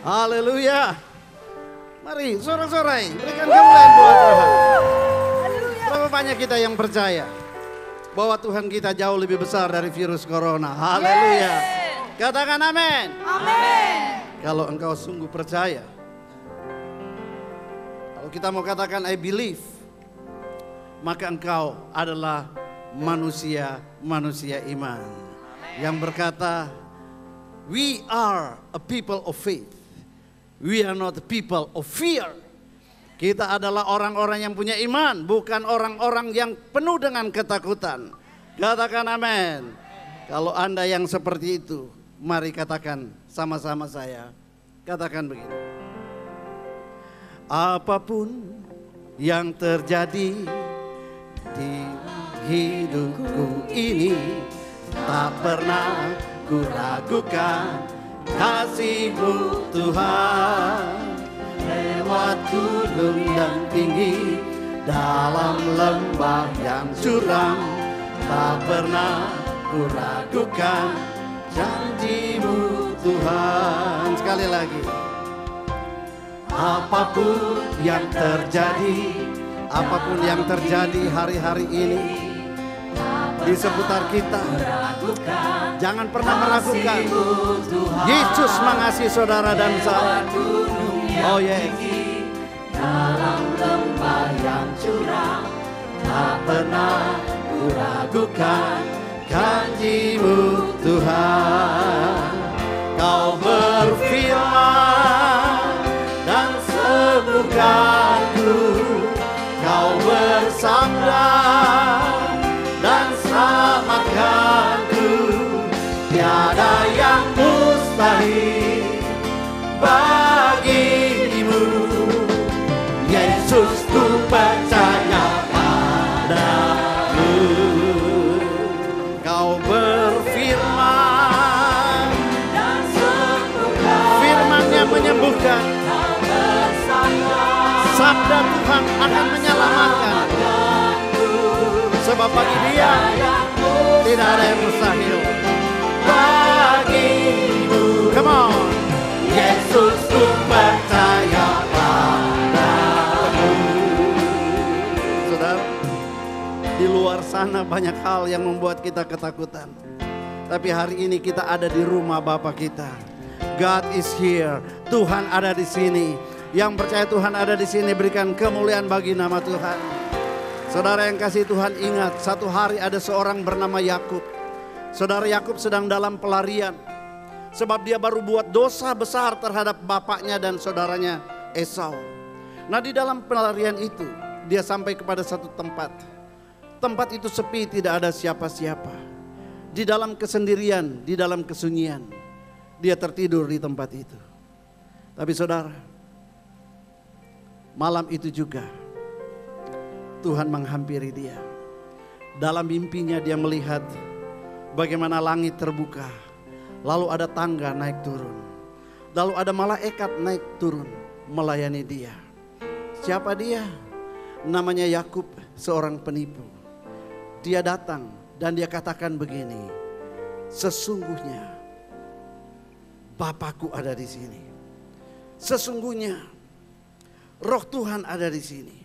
Haleluya. Mari sorak-sorai berikan kemuliaan buat Tuhan. Berapa banyak kita yang percaya bahwa Tuhan kita jauh lebih besar dari virus corona. Haleluya. Katakan amin. Amin. Kalau engkau sungguh percaya, kalau kita mau katakan I believe, maka engkau adalah manusia iman yang berkata, we are a people of faith. We are not the people of fear. Kita adalah orang-orang yang punya iman, bukan orang-orang yang penuh dengan ketakutan. Katakan amin. Kalau Anda yang seperti itu, mari katakan sama-sama saya. Katakan begini. Apapun yang terjadi di hidupku ini, tak pernah ku ragukan kasih-Mu Tuhan. Lewat gunung yang tinggi, dalam lembah yang curam, tak pernah ku ragukan janji-Mu Tuhan. Sekali lagi. Apapun yang terjadi hari-hari ini di seputar kita, jangan pernah meragukan. Yesus mengasihi saudara dan saya. Oh yes. Dalam lembah yang curam, tak pernah ku ragukan janji-Mu Tuhan. Kau berfirman dan sembuhkanku, Kau bersabda dan selamatkanku. Tiada yang mustahil bagimu, Yesus, ku percaya padamu. Kau berfirman dan sembuhkan, firman-Nya menyembuhkan. Sabda Tuhan akan menyelamatkan. Sebab bagi Dia tidak ada yang mustahil bagimu. Come on. Yesus, ku percaya padamu. Saudara, di luar sana banyak hal yang membuat kita ketakutan. Tapi hari ini kita ada di rumah Bapa kita. God is here. Tuhan ada di sini. Yang percaya Tuhan ada di sini, berikan kemuliaan bagi nama Tuhan. Saudara yang kasih Tuhan, ingat satu hari ada seorang bernama Yakub. Saudara, Yakub sedang dalam pelarian. Sebab dia baru buat dosa besar terhadap bapaknya dan saudaranya Esau. Nah, di dalam pelarian itu dia sampai kepada satu tempat. Tempat itu sepi, tidak ada siapa-siapa. Di dalam kesendirian, di dalam kesunyian, dia tertidur di tempat itu. Tapi saudara, malam itu juga Tuhan menghampiri dia. Dalam mimpinya dia melihat bagaimana langit terbuka. Lalu ada tangga naik turun. Lalu ada malaikat naik turun melayani dia. Siapa dia? Namanya Yakub, seorang penipu. Dia datang dan dia katakan begini, sesungguhnya Bapakku ada di sini. Sesungguhnya Roh Tuhan ada di sini.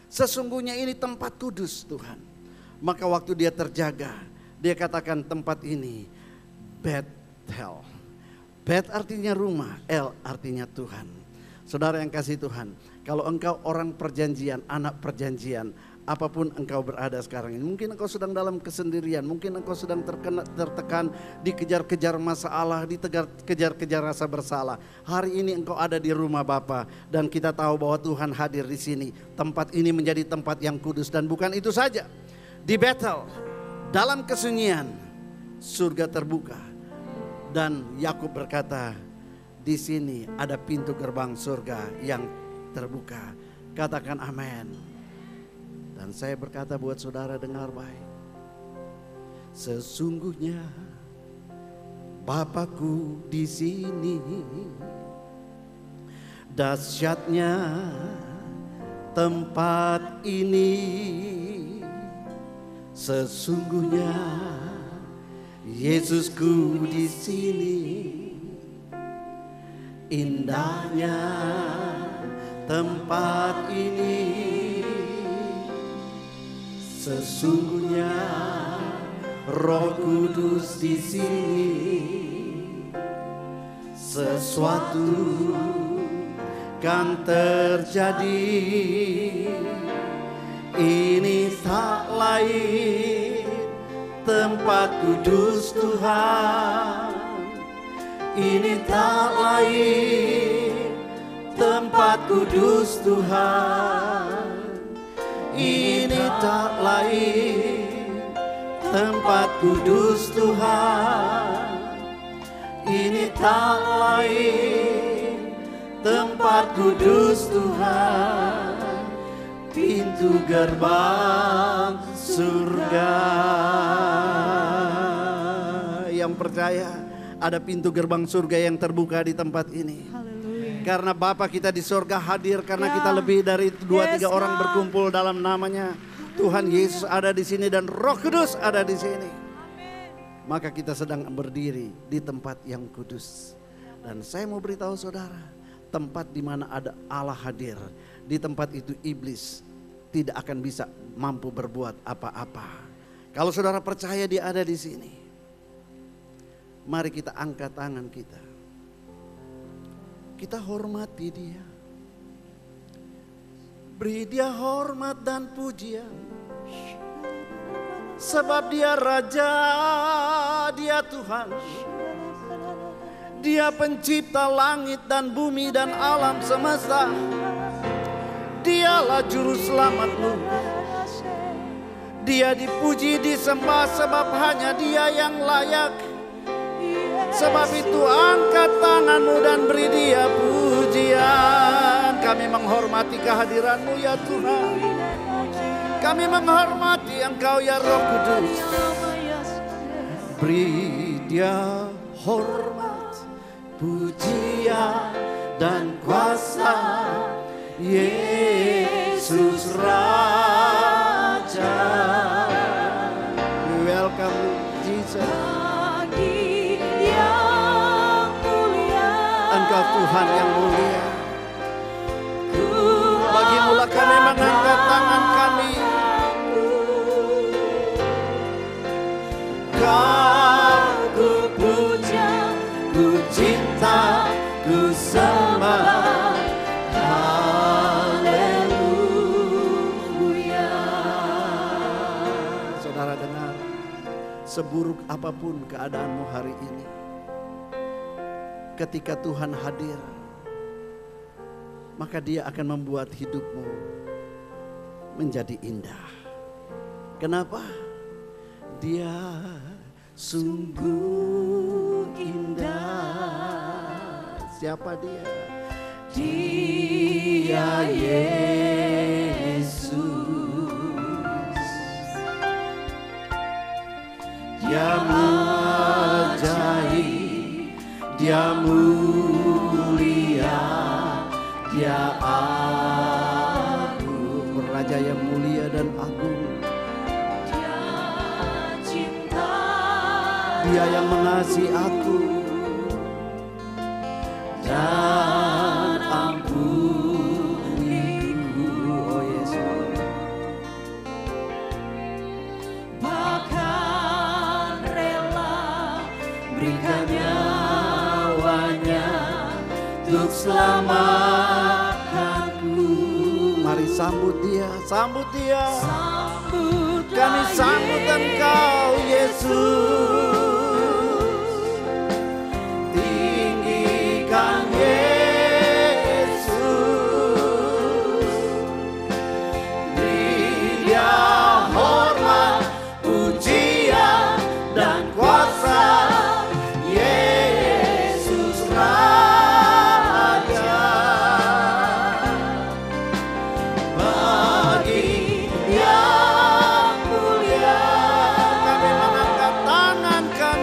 Sesungguhnya ini tempat kudus Tuhan. Maka waktu dia terjaga, dia katakan tempat ini Bethel. Bet artinya rumah, El artinya Tuhan. Saudara yang kasih Tuhan, kalau engkau orang perjanjian, anak perjanjian, apapun engkau berada sekarang ini, mungkin engkau sedang dalam kesendirian, mungkin engkau sedang tertekan, dikejar-kejar masalah, dikejar-kejar rasa bersalah. Hari ini engkau ada di rumah Bapa dan kita tahu bahwa Tuhan hadir di sini. Tempat ini menjadi tempat yang kudus dan bukan itu saja. Di Bethel, dalam kesunyian, surga terbuka dan Yakub berkata, di sini ada pintu gerbang surga yang terbuka. Katakan amin. Dan saya berkata buat saudara, dengar baik. Sesungguhnya Bapakku di sini, dahsyatnya tempat ini. Sesungguhnya Yesusku di sini, Indahnya tempat ini, sesungguhnya Roh Kudus di sini. Sesuatu kan terjadi, ini tak lain tempat kudus Tuhan. Ini tak lain tempat kudus Tuhan. Ini tak lain tempat kudus Tuhan. Ini tak lain tempat kudus Tuhan. Pintu gerbang surga. Yang percaya ada pintu gerbang surga yang terbuka di tempat ini. Karena Bapa kita di surga hadir, karena kita lebih dari 2-3 orang berkumpul dalam namanya. Tuhan Yesus ada di sini dan Roh Kudus ada di sini. Maka kita sedang berdiri di tempat yang kudus. Dan saya mau beritahu saudara, tempat di mana ada Allah hadir, di tempat itu iblis tidak akan bisa mampu berbuat apa-apa. Kalau saudara percaya dia ada di sini, mari kita angkat tangan kita. Kita hormati dia. Beri dia hormat dan pujian. Sebab dia Raja, dia Tuhan. Dia pencipta langit dan bumi dan alam semesta. Dialah juru selamatmu. Dia dipuji, disembah sebab hanya dia yang layak. Sebab itu angkat tanganmu dan beri dia pujian. Kami menghormati kehadiranmu ya Tuhan. Kami menghormati Engkau ya Roh Kudus. Beri dia hormat, pujian dan kuasa. Yesus Raja. We welcome Jesus. Engkau Tuhan yang mulia. Bagimu-lah kami mengangkat tangan kami. Kau ku puja, ku cinta, ku sembah. Haleluya. Saudara dengar, seburuk apapun keadaanmu hari ini, ketika Tuhan hadir, maka Dia akan membuat hidupmu menjadi indah. Kenapa? Dia sungguh indah. Siapa Dia? Dia Yesus. Dia ajaib, Dia mulia, Dia agung, Raja yang mulia dan agung. Dia cinta, Dia yang mengasihi aku dan ampuniku, oh Yesus. Bahkan rela berikan nyawanya untuk selamatkanku. Mari sambut Dia, sambut Dia. Kami sambut Engkau Yesus. Tinggikan Yesus. Beri Dia hormat, pujian dan kuasa. Yesus Raja. Bagi yang mulia, kami mengangkat tangan kami.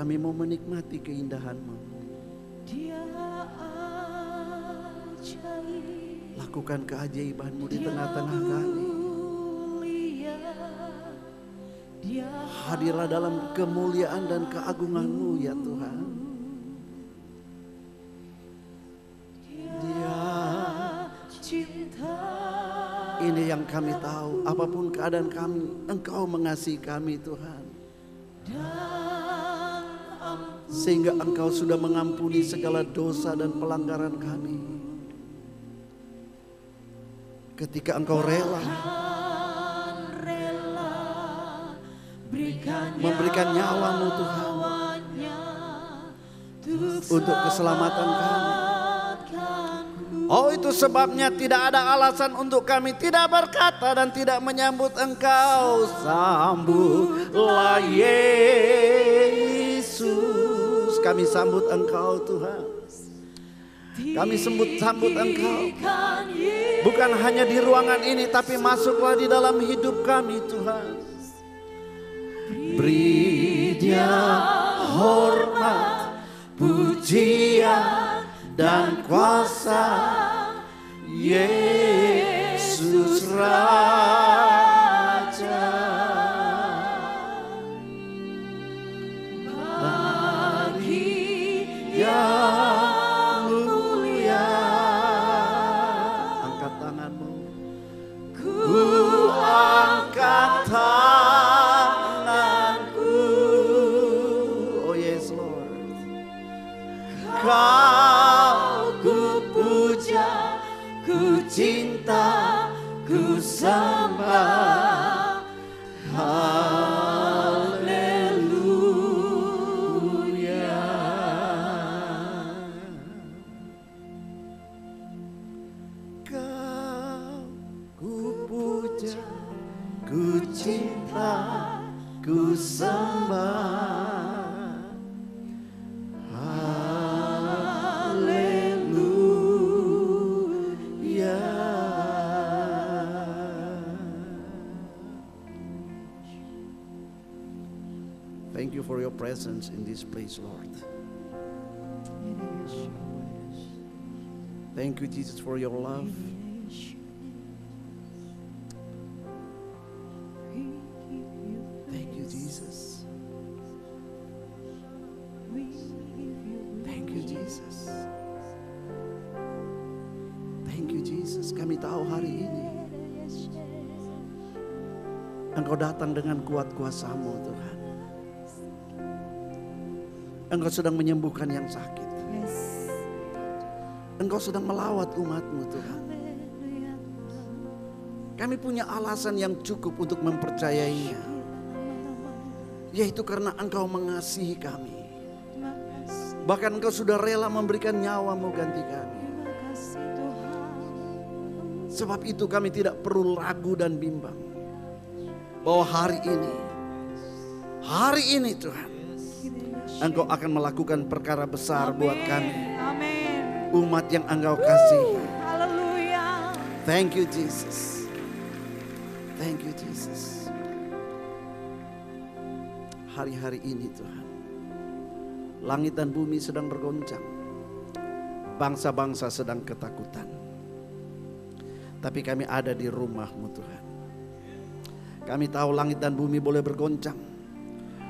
Kami mau menikmati keindahan-Mu. Dia ajaib, Lakukan keajaiban-Mu di tengah-tengah kami. mulia, Dia Hadirlah dalam kemuliaan dan keagungan-Mu ya Tuhan. Dia cinta, ini yang kami tahu, apapun keadaan kami, Engkau mengasihi kami Tuhan. Sehingga Engkau sudah mengampuni segala dosa dan pelanggaran kami. Ketika Engkau rela memberikan nyawa-Mu Tuhan untuk keselamatan kami. Oh, itu sebabnya tidak ada alasan untuk kami tidak berkata dan tidak menyambut Engkau. Sambutlah Yesus. Kami sambut Engkau Tuhan. Kami sambut Engkau. Bukan hanya di ruangan ini, tapi masuklah di dalam hidup kami Tuhan. Beri Dia hormat, pujian dan kuasa, Yesus Raja. Bagi yang mulia, angkat tanganmu. Ku angkat tanganku. Oh yes Lord. Kau ku puja, ku cinta, ku sembah. Haleluya. Kau ku puja, ku cinta, ku sembah. Thank you for your presence in this place, Lord. Thank you, Jesus, for your love. Thank you, Jesus. Thank you, Jesus. Thank you, Jesus. Kami tahu hari ini Engkau datang dengan kuat kuasa-Mu, Tuhan. Engkau sedang menyembuhkan yang sakit. Engkau sedang melawat umat-Mu Tuhan. Kami punya alasan yang cukup untuk mempercayainya. Yaitu karena Engkau mengasihi kami. Bahkan Engkau sudah rela memberikan nyawa-Mu ganti kami. Sebab itu kami tidak perlu ragu dan bimbang. Bahwa hari ini Tuhan, Engkau akan melakukan perkara besar buat kami. Umat yang Engkau kasihi. Haleluya. Thank you Jesus. Thank you Jesus. Hari-hari ini Tuhan, langit dan bumi sedang bergoncang. Bangsa-bangsa sedang ketakutan. Tapi kami ada di rumah-Mu Tuhan. Kami tahu langit dan bumi boleh bergoncang.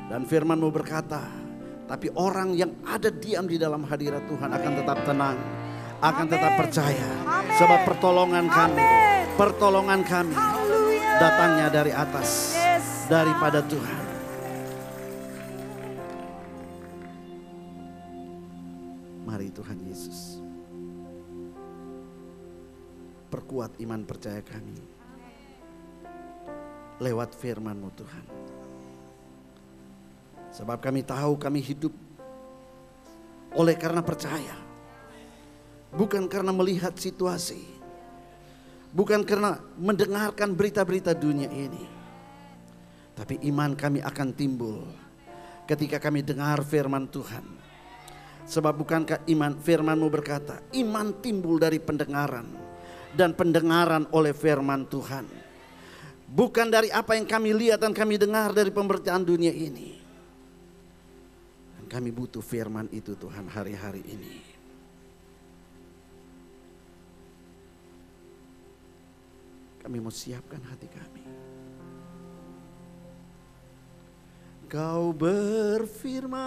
Dan firman-Mu berkata, tapi orang yang ada diam di dalam hadirat Tuhan akan tetap tenang, akan tetap percaya. Sebab pertolongan kami datangnya dari atas, daripada Tuhan. Mari Tuhan Yesus, perkuat iman percaya kami lewat firman-Mu Tuhan. Sebab kami tahu kami hidup oleh karena percaya. Bukan karena melihat situasi. Bukan karena mendengarkan berita-berita dunia ini. Tapi iman kami akan timbul ketika kami dengar firman Tuhan. Sebab bukankah firman-Mu berkata, iman timbul dari pendengaran. Dan pendengaran oleh firman Tuhan. Bukan dari apa yang kami lihat dan kami dengar dari pemberitaan dunia ini. Kami butuh firman itu Tuhan hari-hari ini. Kami mau siapkan hati kami. Kau berfirman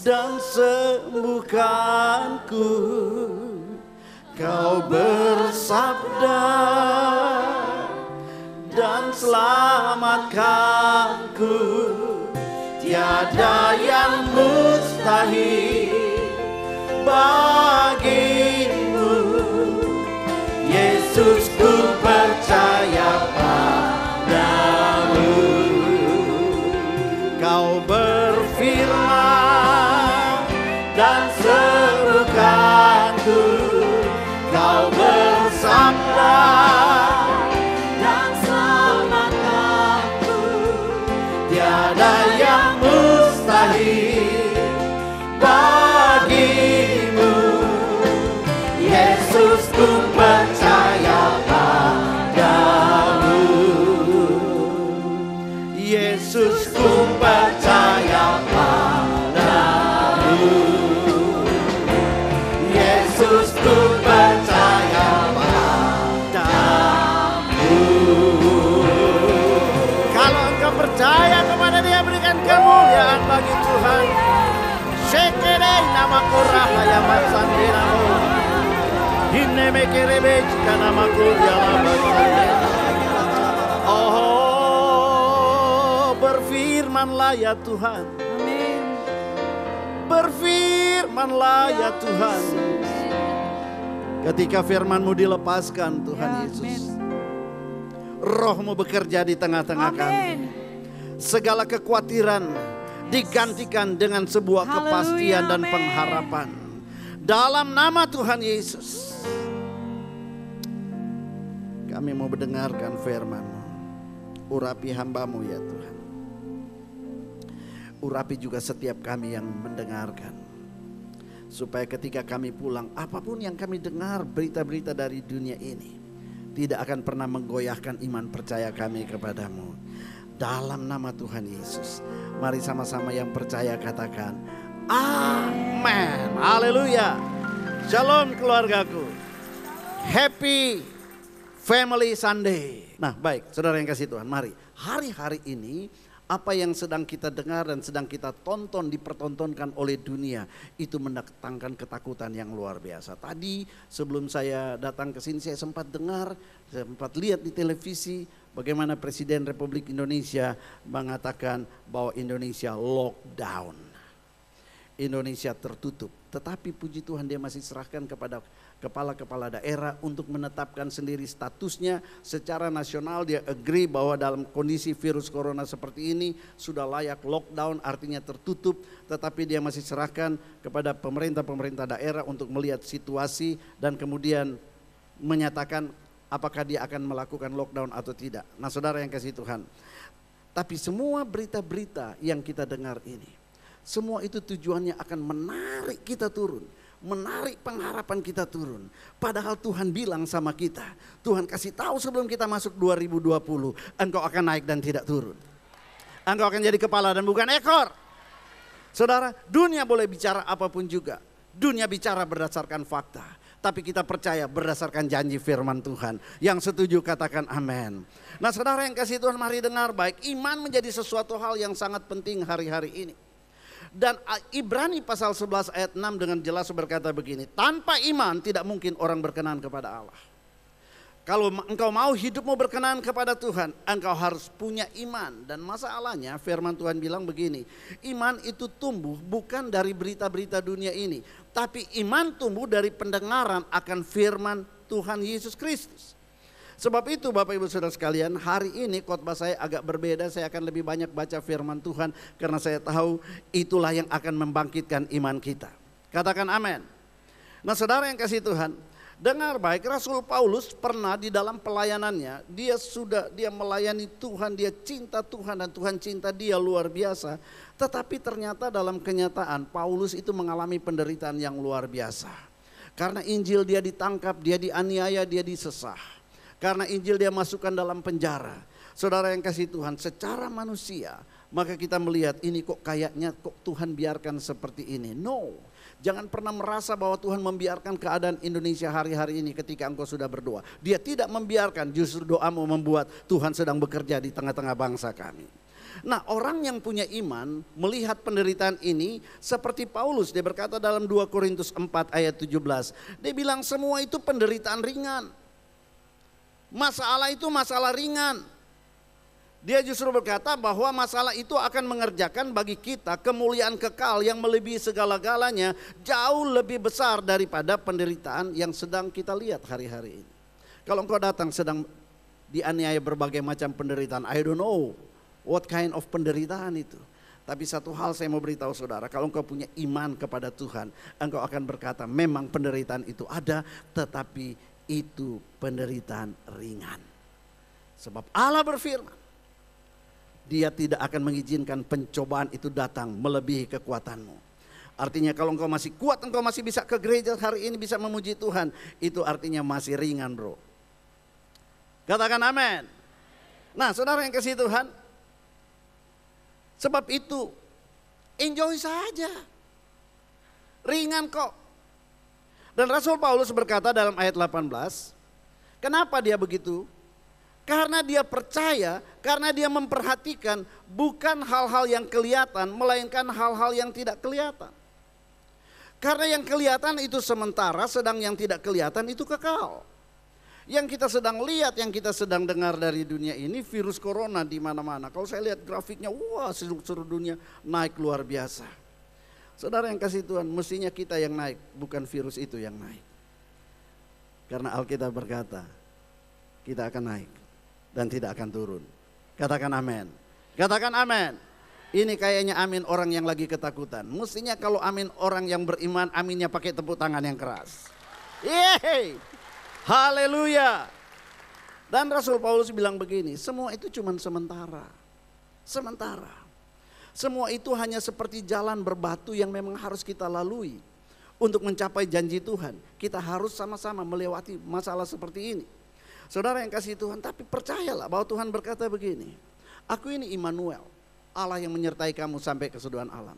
dan sembuhkanku. Kau bersabda dan selamatkanku. Tiada yang mustahil bagimu. Yesus, ku percaya padamu. Kau berfirman dan sembuhkanku. Kau bersabda dan selamatkanku. Tiada yang mustahil bagimu. Yesus, ku percaya padamu. Yesus, ku percaya padamu. Yesus, ku percaya padamu. Kalau engkau percaya kepada Dia, berikan kemuliaan bagi Tuhan. Shekerei namaku rahaya matsandiramu. Hineme kerebe jika namaku dialah matsandiramu. Oh, berfirmanlah ya Tuhan. Amin. Berfirmanlah ya Tuhan. Ketika firman-Mu dilepaskan Tuhan Ya, Yesus, Roh-Mu bekerja di tengah-tengah kami. Amin. Segala kekhawatiran digantikan dengan sebuah Haleluya, kepastian dan amin. pengharapan. Dalam nama Tuhan Yesus, kami mau mendengarkan firman-Mu. Urapi hamba-Mu ya Tuhan. Urapi juga setiap kami yang mendengarkan. Supaya ketika kami pulang, apapun yang kami dengar, berita-berita dari dunia ini tidak akan pernah menggoyahkan iman percaya kami kepadamu. Dalam nama Tuhan Yesus, mari sama-sama yang percaya katakan amin. Haleluya. Shalom keluargaku. Happy Family Sunday. Nah baik, saudara yang kasih Tuhan, mari hari-hari ini apa yang sedang kita dengar dan sedang kita tonton dipertontonkan oleh dunia itu mendatangkan ketakutan yang luar biasa. Tadi sebelum saya datang ke sini saya sempat dengar, sempat lihat di televisi bagaimana Presiden Republik Indonesia mengatakan bahwa Indonesia lockdown. Indonesia tertutup, tetapi puji Tuhan dia masih serahkan kepada kepala-kepala daerah untuk menetapkan sendiri statusnya secara nasional. Dia agree bahwa dalam kondisi virus corona seperti ini sudah layak lockdown, artinya tertutup, tetapi dia masih serahkan kepada pemerintah-pemerintah daerah untuk melihat situasi dan kemudian menyatakan apakah dia akan melakukan lockdown atau tidak. Nah saudara yang kasih Tuhan, tapi semua berita-berita yang kita dengar ini, semua itu tujuannya akan menarik kita turun, menarik pengharapan kita turun. Padahal Tuhan bilang sama kita, Tuhan kasih tahu sebelum kita masuk 2020, engkau akan naik dan tidak turun. Engkau akan jadi kepala dan bukan ekor. Saudara, dunia boleh bicara apapun juga. Dunia bicara berdasarkan fakta. Tapi kita percaya berdasarkan janji firman Tuhan. Yang setuju katakan amin. Nah saudara yang kasih Tuhan, mari dengar baik. Iman menjadi sesuatu hal yang sangat penting hari-hari ini. Dan Ibrani pasal 11 ayat 6 dengan jelas berkata begini, tanpa iman tidak mungkin orang berkenan kepada Allah. Kalau engkau mau hidupmu berkenan kepada Tuhan, engkau harus punya iman. Dan masalahnya firman Tuhan bilang begini, iman itu tumbuh bukan dari berita-berita dunia ini, tapi iman tumbuh dari pendengaran akan firman Tuhan Yesus Kristus. Sebab itu Bapak Ibu Saudara sekalian, hari ini khotbah saya agak berbeda. Saya akan lebih banyak baca firman Tuhan karena saya tahu itulah yang akan membangkitkan iman kita. Katakan amin. Nah saudara yang kasih Tuhan, dengar baik, Rasul Paulus pernah di dalam pelayanannya, dia melayani Tuhan, dia cinta Tuhan dan Tuhan cinta dia luar biasa. Tetapi ternyata dalam kenyataan Paulus itu mengalami penderitaan yang luar biasa. Karena Injil dia ditangkap, dia dianiaya, dia disesah. Karena Injil dia masukkan dalam penjara. Saudara yang kasih Tuhan, secara manusia maka kita melihat ini kok kayaknya kok Tuhan biarkan seperti ini. No, jangan pernah merasa bahwa Tuhan membiarkan keadaan Indonesia hari-hari ini ketika engkau sudah berdoa. Dia tidak membiarkan, justru doamu membuat Tuhan sedang bekerja di tengah-tengah bangsa kami. Nah, orang yang punya iman melihat penderitaan ini seperti Paulus. Dia berkata dalam 2 Korintus 4 ayat 17. Dia bilang semua itu penderitaan ringan. Masalah itu masalah ringan. Dia justru berkata bahwa masalah itu akan mengerjakan bagi kita kemuliaan kekal yang melebihi segala-galanya, jauh lebih besar daripada penderitaan yang sedang kita lihat hari-hari ini. Kalau engkau datang sedang dianiaya berbagai macam penderitaan, I don't know what kind of penderitaan itu. Tapi satu hal saya mau beritahu saudara, kalau engkau punya iman kepada Tuhan, engkau akan berkata memang penderitaan itu ada, tetapi itu penderitaan ringan. Sebab Allah berfirman, Dia tidak akan mengizinkan pencobaan itu datang melebihi kekuatanmu. Artinya kalau engkau masih kuat, engkau masih bisa ke gereja hari ini, bisa memuji Tuhan, itu artinya masih ringan, bro. Katakan amin. Nah, saudara yang kasih Tuhan, sebab itu enjoy saja, ringan kok. Dan Rasul Paulus berkata dalam ayat 18, kenapa dia begitu? Karena dia percaya, karena dia memperhatikan bukan hal-hal yang kelihatan, melainkan hal-hal yang tidak kelihatan. Karena yang kelihatan itu sementara, sedang yang tidak kelihatan itu kekal. Yang kita sedang lihat, yang kita sedang dengar dari dunia ini, virus corona di mana-mana. Kalau saya lihat grafiknya, wah seluruh dunia naik luar biasa. Saudara yang kasih Tuhan, mestinya kita yang naik, bukan virus itu yang naik. Karena Alkitab berkata, kita akan naik dan tidak akan turun. Katakan amin. Katakan amin. Ini kayaknya amin orang yang lagi ketakutan. Mestinya kalau amin orang yang beriman, aminnya pakai tepuk tangan yang keras. Yeay. Haleluya. Dan Rasul Paulus bilang begini, semua itu cuma sementara. Sementara. Semua itu hanya seperti jalan berbatu yang memang harus kita lalui. Untuk mencapai janji Tuhan, kita harus sama-sama melewati masalah seperti ini. Saudara yang kasih Tuhan, tapi percayalah bahwa Tuhan berkata begini, aku ini Immanuel, Allah yang menyertai kamu sampai kesudahan alam.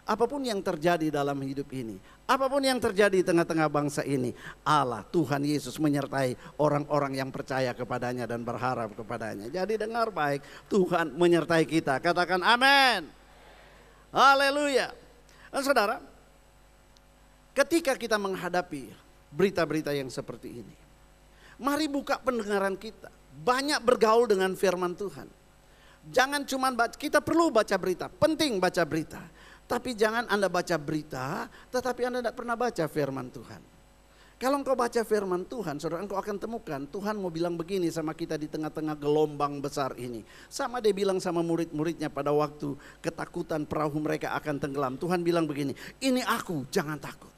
Apapun yang terjadi dalam hidup ini, apapun yang terjadi di tengah-tengah bangsa ini, Allah, Tuhan Yesus menyertai orang-orang yang percaya kepadanya dan berharap kepadanya. Jadi dengar baik, Tuhan menyertai kita. Katakan amin. Haleluya. Dan saudara, ketika kita menghadapi berita-berita yang seperti ini, mari buka pendengaran kita. Banyak bergaul dengan firman Tuhan. Jangan cuma baca, kita perlu baca berita, penting baca berita. Tapi jangan Anda baca berita, tetapi Anda tidak pernah baca firman Tuhan. Kalau engkau baca firman Tuhan, saudara, engkau akan temukan Tuhan mau bilang begini sama kita di tengah-tengah gelombang besar ini. Sama dia bilang sama murid-muridnya pada waktu ketakutan perahu mereka akan tenggelam. Tuhan bilang begini, ini aku, jangan takut.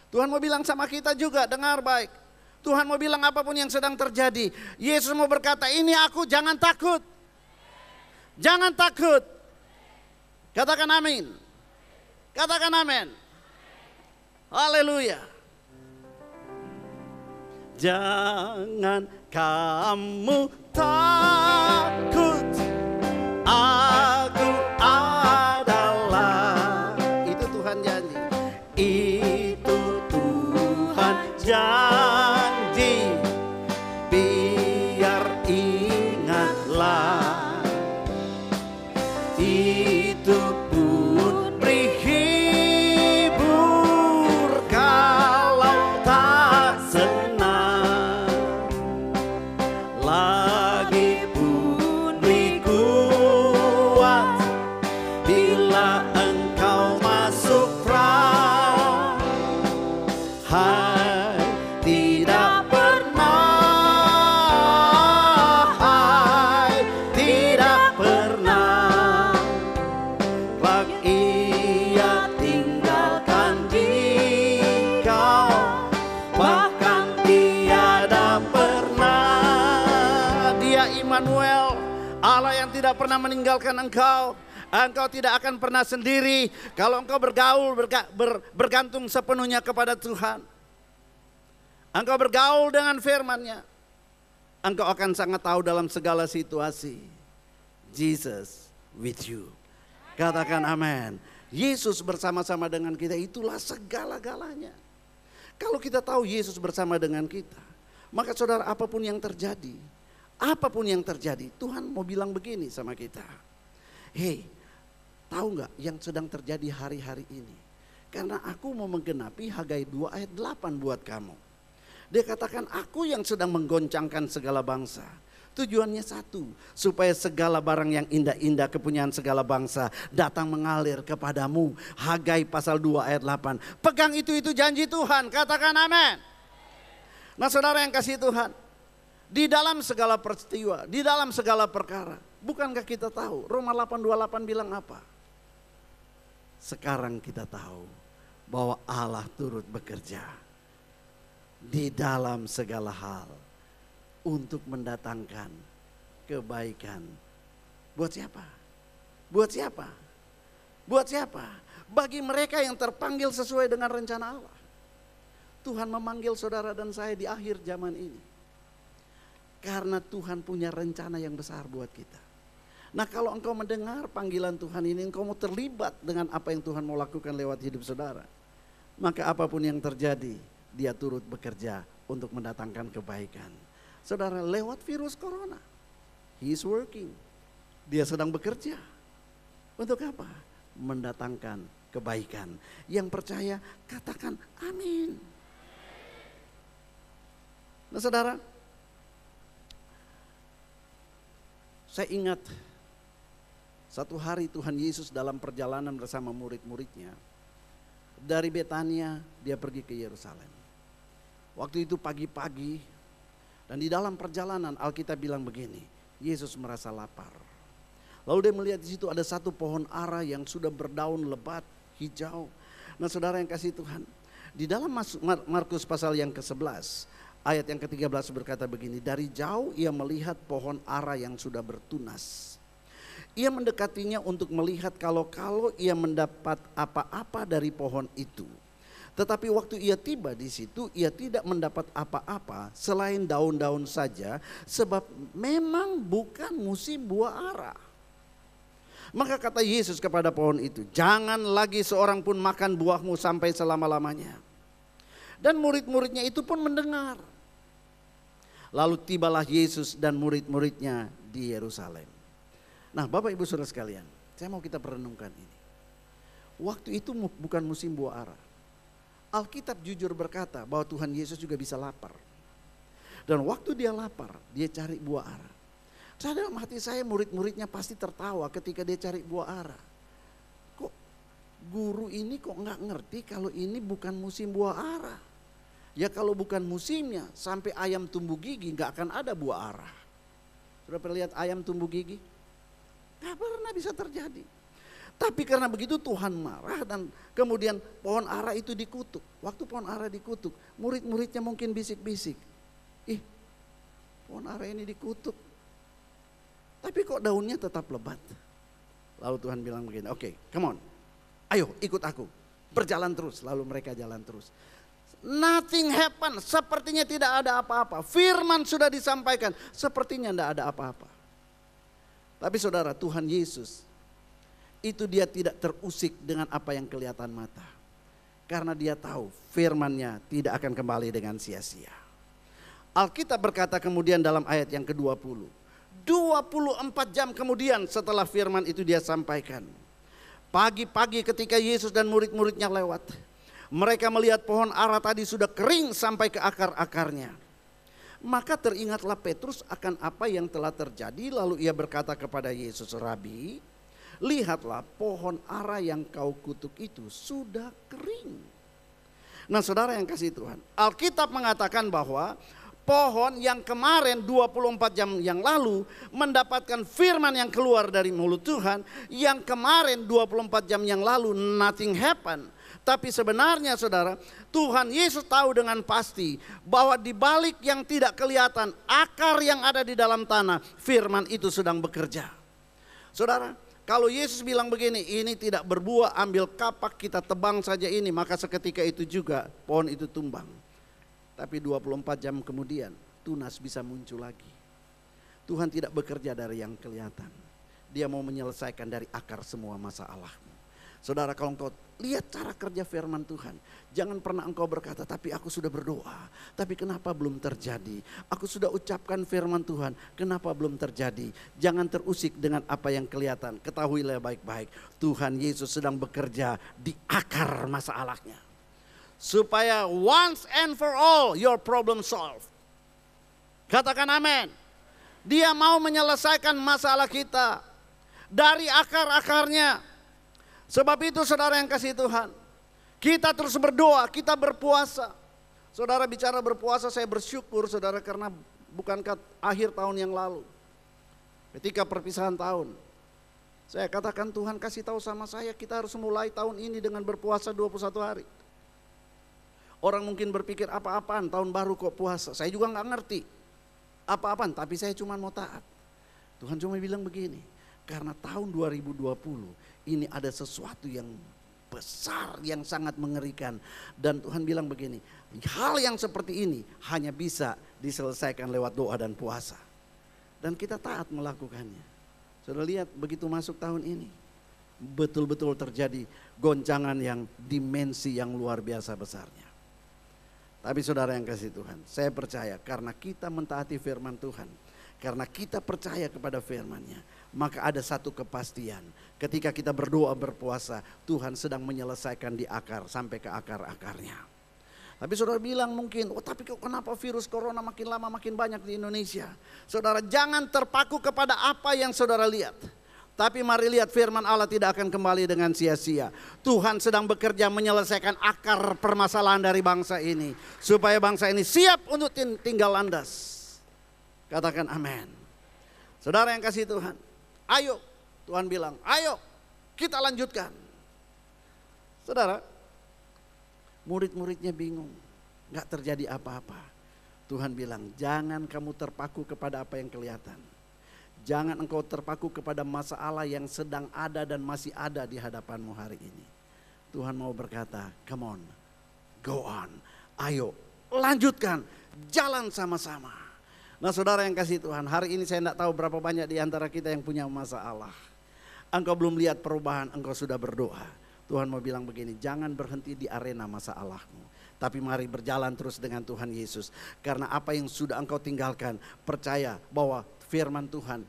Tuhan mau bilang sama kita juga, dengar baik. Tuhan mau bilang apapun yang sedang terjadi. Yesus mau berkata, ini aku, jangan takut. Jangan takut. Katakan amin. Katakan amin. Haleluya. Jangan kamu takut. Aku adalah. Itu Tuhan janji. Itu Tuhan janji. Biar ingatlah. Itu pun beri hibur kalau tak senang. Lagi pun beri kuat bila engkau masuk perang. Hai, tidak pernah, hai, tidak pernah Ia tinggalkan dikau, bahkan tiada pernah. Dia Immanuel, Allah yang tidak pernah meninggalkan engkau. Engkau tidak akan pernah sendiri kalau engkau bergaul, bergantung sepenuhnya kepada Tuhan. Engkau bergaul dengan firman-Nya. engkau akan sangat tahu dalam segala situasi. Jesus with you. Katakan amin. Yesus bersama-sama dengan kita, itulah segala-galanya. Kalau kita tahu Yesus bersama dengan kita, maka saudara, apapun yang terjadi, Tuhan mau bilang begini sama kita. Hei, tahu gak yang sedang terjadi hari-hari ini? Karena aku mau menggenapi Hagai 2 ayat 8 buat kamu. Dia katakan, aku yang sedang menggoncangkan segala bangsa. Tujuannya satu, supaya segala barang yang indah-indah kepunyaan segala bangsa datang mengalir kepadamu. Hagai pasal 2 ayat 8. Pegang itu janji Tuhan, katakan amin. Nah saudara yang kasih Tuhan, di dalam segala peristiwa, di dalam segala perkara, bukankah kita tahu Roma 8:28 bilang apa? Sekarang kita tahu bahwa Allah turut bekerja di dalam segala hal untuk mendatangkan kebaikan. Buat siapa? Buat siapa? Buat siapa? Bagi mereka yang terpanggil sesuai dengan rencana Allah. Tuhan memanggil saudara dan saya di akhir zaman ini. Karena Tuhan punya rencana yang besar buat kita. Nah kalau engkau mendengar panggilan Tuhan ini, engkau mau terlibat dengan apa yang Tuhan mau lakukan lewat hidup saudara. Maka apapun yang terjadi, Dia turut bekerja untuk mendatangkan kebaikan. Saudara, lewat virus corona, He is working. Dia sedang bekerja. Untuk apa? Mendatangkan kebaikan. Yang percaya, katakan amin. Nah saudara, saya ingat satu hari Tuhan Yesus dalam perjalanan bersama murid-muridnya. Dari Betania dia pergi ke Yerusalem. Waktu itu pagi-pagi. Dan di dalam perjalanan Alkitab bilang begini, Yesus merasa lapar. Lalu dia melihat di situ ada satu pohon ara yang sudah berdaun lebat, hijau. Nah saudara yang kasih Tuhan, di dalam Markus pasal yang ke-11, ayat yang ke-13 berkata begini, dari jauh ia melihat pohon ara yang sudah bertunas. Ia mendekatinya untuk melihat kalau ia mendapat apa-apa dari pohon itu. Tetapi waktu ia tiba di situ, ia tidak mendapat apa-apa selain daun-daun saja, sebab memang bukan musim buah ara. Maka kata Yesus kepada pohon itu, jangan lagi seorang pun makan buahmu sampai selama-lamanya. Dan murid-muridnya itu pun mendengar. Lalu tibalah Yesus dan murid-muridnya di Yerusalem. Nah Bapak Ibu Saudara sekalian, saya mau kita perenungkan ini. Waktu itu bukan musim buah ara. Alkitab jujur berkata bahwa Tuhan Yesus juga bisa lapar. Dan waktu dia lapar, dia cari buah ara. Dalam hati saya murid-muridnya pasti tertawa ketika dia cari buah ara. Kok guru ini kok nggak ngerti kalau ini bukan musim buah ara? Ya kalau bukan musimnya, sampai ayam tumbuh gigi nggak akan ada buah ara. Sudah pernah lihat ayam tumbuh gigi? Nggak pernah bisa terjadi. Tapi karena begitu Tuhan marah dan kemudian pohon ara itu dikutuk. Waktu pohon ara dikutuk, murid-muridnya mungkin bisik-bisik. Ih, pohon ara ini dikutuk. Tapi kok daunnya tetap lebat? Lalu Tuhan bilang begini, oke, come on, ayo ikut aku. Berjalan terus, lalu mereka jalan terus. Nothing happen, sepertinya tidak ada apa-apa. Firman sudah disampaikan, sepertinya tidak ada apa-apa. Tapi saudara, Tuhan Yesus itu dia tidak terusik dengan apa yang kelihatan mata. Karena dia tahu firman-Nya tidak akan kembali dengan sia-sia. Alkitab berkata kemudian dalam ayat yang ke-20. 24 jam kemudian setelah firman itu dia sampaikan. Pagi-pagi ketika Yesus dan murid-muridnya lewat. Mereka melihat pohon ara tadi sudah kering sampai ke akar-akarnya. Maka teringatlah Petrus akan apa yang telah terjadi. Lalu ia berkata kepada Yesus, Rabi, lihatlah pohon ara yang kau kutuk itu sudah kering. Nah saudara yang kasih Tuhan, Alkitab mengatakan bahwa pohon yang kemarin 24 jam yang lalu mendapatkan firman yang keluar dari mulut Tuhan, yang kemarin 24 jam yang lalu nothing happen. Tapi sebenarnya saudara, Tuhan Yesus tahu dengan pasti bahwa di balik yang tidak kelihatan, akar yang ada di dalam tanah, firman itu sedang bekerja. Saudara, kalau Yesus bilang begini, ini tidak berbuah, ambil kapak kita tebang saja ini, maka seketika itu juga pohon itu tumbang. Tapi 24 jam kemudian tunas bisa muncul lagi. Tuhan tidak bekerja dari yang kelihatan. Dia mau menyelesaikan dari akar semua masalahmu. Saudara, kalau engkau lihat cara kerja firman Tuhan, jangan pernah engkau berkata, tapi aku sudah berdoa, tapi kenapa belum terjadi? Aku sudah ucapkan firman Tuhan, kenapa belum terjadi? Jangan terusik dengan apa yang kelihatan. Ketahuilah baik-baik, Tuhan Yesus sedang bekerja di akar masalahnya. Supaya once and for all your problem solved. Katakan amin. Dia mau menyelesaikan masalah kita dari akar-akarnya. Sebab itu saudara yang kasih Tuhan, kita terus berdoa, kita berpuasa. Saudara bicara berpuasa, saya bersyukur saudara, karena bukankah akhir tahun yang lalu, ketika perpisahan tahun, saya katakan Tuhan kasih tahu sama saya, kita harus mulai tahun ini dengan berpuasa 21 hari. Orang mungkin berpikir apa-apaan tahun baru kok puasa, saya juga gak ngerti apa-apaan, tapi saya cuma mau taat. Tuhan cuma bilang begini, karena tahun 2020 ini ada sesuatu yang besar, yang sangat mengerikan. Dan Tuhan bilang begini, hal yang seperti ini hanya bisa diselesaikan lewat doa dan puasa. Dan kita taat melakukannya. Sudah lihat begitu masuk tahun ini, betul-betul terjadi goncangan yang dimensi yang luar biasa besarnya. Tapi saudara yang kasih Tuhan, saya percaya karena kita mentaati firman Tuhan, karena kita percaya kepada firman-Nya, maka ada satu kepastian. Ketika kita berdoa berpuasa, Tuhan sedang menyelesaikan di akar sampai ke akar-akarnya. Tapi saudara bilang mungkin, oh tapi kenapa virus corona makin lama makin banyak di Indonesia? Saudara jangan terpaku kepada apa yang saudara lihat. Tapi mari lihat firman Allah tidak akan kembali dengan sia-sia. Tuhan sedang bekerja menyelesaikan akar permasalahan dari bangsa ini. Supaya bangsa ini siap untuk tinggal landas. Katakan amin. Saudara yang kasih Tuhan, ayo, Tuhan bilang, ayo kita lanjutkan. Saudara, murid-muridnya bingung, gak terjadi apa-apa. Tuhan bilang, jangan kamu terpaku kepada apa yang kelihatan. Jangan engkau terpaku kepada masalah yang sedang ada dan masih ada di hadapanmu hari ini. Tuhan mau berkata, come on, go on, ayo lanjutkan, jalan sama-sama. Nah saudara yang kasih Tuhan, hari ini saya tidak tahu berapa banyak di antara kita yang punya masalah. Engkau belum lihat perubahan, engkau sudah berdoa. Tuhan mau bilang begini, jangan berhenti di arena masalahmu. Tapi mari berjalan terus dengan Tuhan Yesus. Karena apa yang sudah engkau tinggalkan, percaya bahwa firman Tuhan,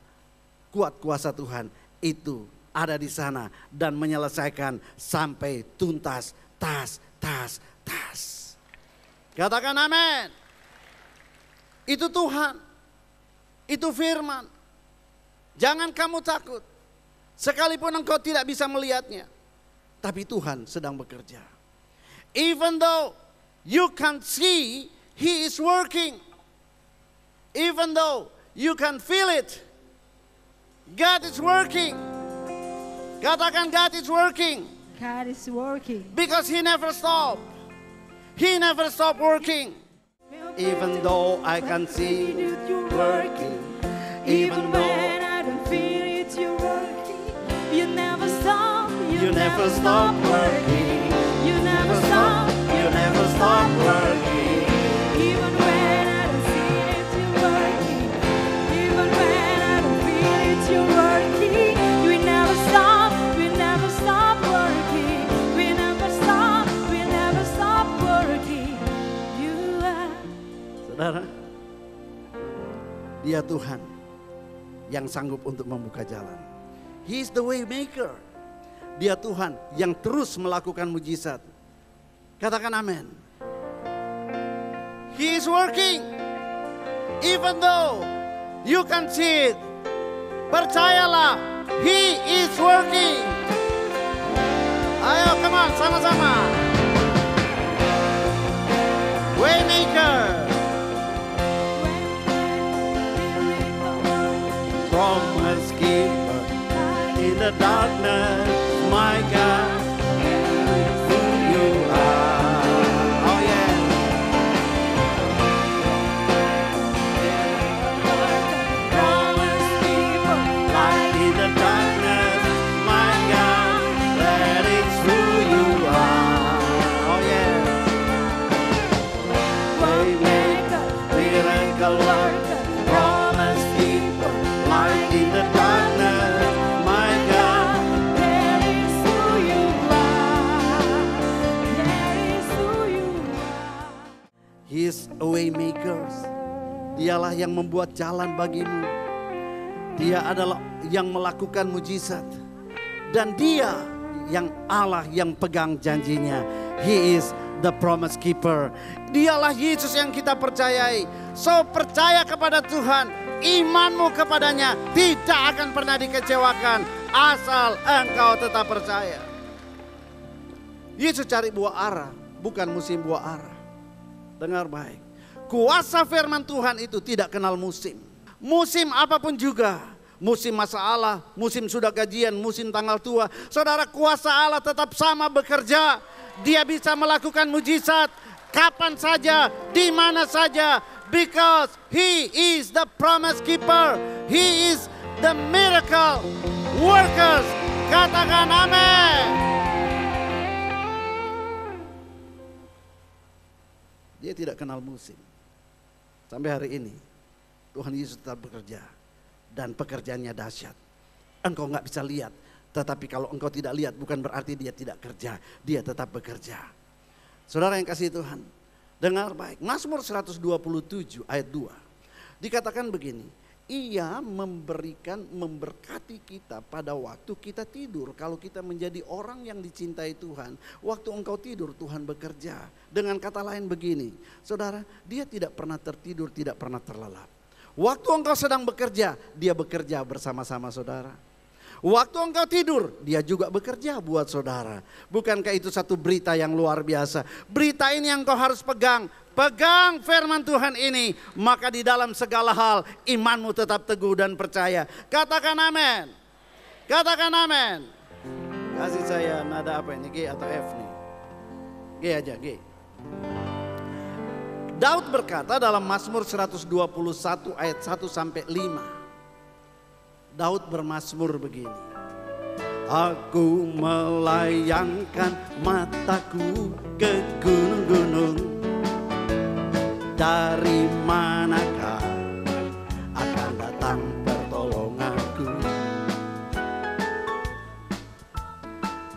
kuat kuasa Tuhan itu ada di sana. Dan menyelesaikan sampai tuntas, tas. Katakan amin. Itu Tuhan, itu firman. Jangan kamu takut, sekalipun engkau tidak bisa melihatnya, tapi Tuhan sedang bekerja. Even though you can't see, He is working. Even though you can feel it, God is working. Katakan God is working. God is working. Because He never stopped. He never stopped working. Even though I can see you working, even when I don't feel it, you're working. You never stop. you never stop working, You never stop. you never stop working. Even when I don't see it, you're working. Even when I don't feel it, you're working. You never stop. We never stop working. We never stop. We never stop working. You are. Saudara, Dia Tuhan yang sanggup untuk membuka jalan. He is the way maker. Dia Tuhan yang terus melakukan mujizat. Katakan amin. He is working. Even though you can see it. Percayalah, He is working. Ayo, come on, sama-sama. Waymaker. Promise keeper in the darkness, my God, who you are. Oh yeah. Promise keeper, light in the darkness, my God, that is who you are. Oh yeah. Waymaker, miracle Dialah yang membuat jalan bagimu. Dia adalah yang melakukan mujizat. Dan dia yang Allah yang pegang janjinya. He is the promise keeper. Dialah Yesus yang kita percayai. So percaya kepada Tuhan. Imanmu kepadanya tidak akan pernah dikecewakan. Asal engkau tetap percaya. Yesus cari buah ara, bukan musim buah ara. Dengar baik. Kuasa firman Tuhan itu tidak kenal musim. Musim apapun juga. Musim masalah, musim sudah gajian, musim tanggal tua. Saudara, kuasa Allah tetap sama bekerja. Dia bisa melakukan mujizat kapan saja, di mana saja. Because He is the promise keeper. He is the miracle workers. Katakan amin. Dia tidak kenal musim. Sampai hari ini Tuhan Yesus tetap bekerja. Dan pekerjaannya dahsyat. Engkau nggak bisa lihat. Tetapi kalau engkau tidak lihat bukan berarti dia tidak kerja. Dia tetap bekerja. Saudara yang kasih Tuhan, dengar baik. Mazmur 127 ayat 2. Dikatakan begini. Ia memberkati kita pada waktu kita tidur. Kalau kita menjadi orang yang dicintai Tuhan, waktu engkau tidur Tuhan bekerja. Dengan kata lain begini, saudara, dia tidak pernah tertidur, tidak pernah terlelap. Waktu engkau sedang bekerja, dia bekerja bersama-sama saudara. Waktu engkau tidur, dia juga bekerja buat saudara. Bukankah itu satu berita yang luar biasa? Berita ini yang kau harus pegang. Pegang firman Tuhan ini. Maka di dalam segala hal, imanmu tetap teguh dan percaya. Katakan amin. Katakan amin. Kasih saya nada apa ini? G atau F nih? G aja, G. Daud berkata dalam Mazmur 121 ayat 1 sampai 5. Daud bermazmur begini. Aku melayangkan mataku ke gunung-gunung. Dari manakah akan datang pertolonganku?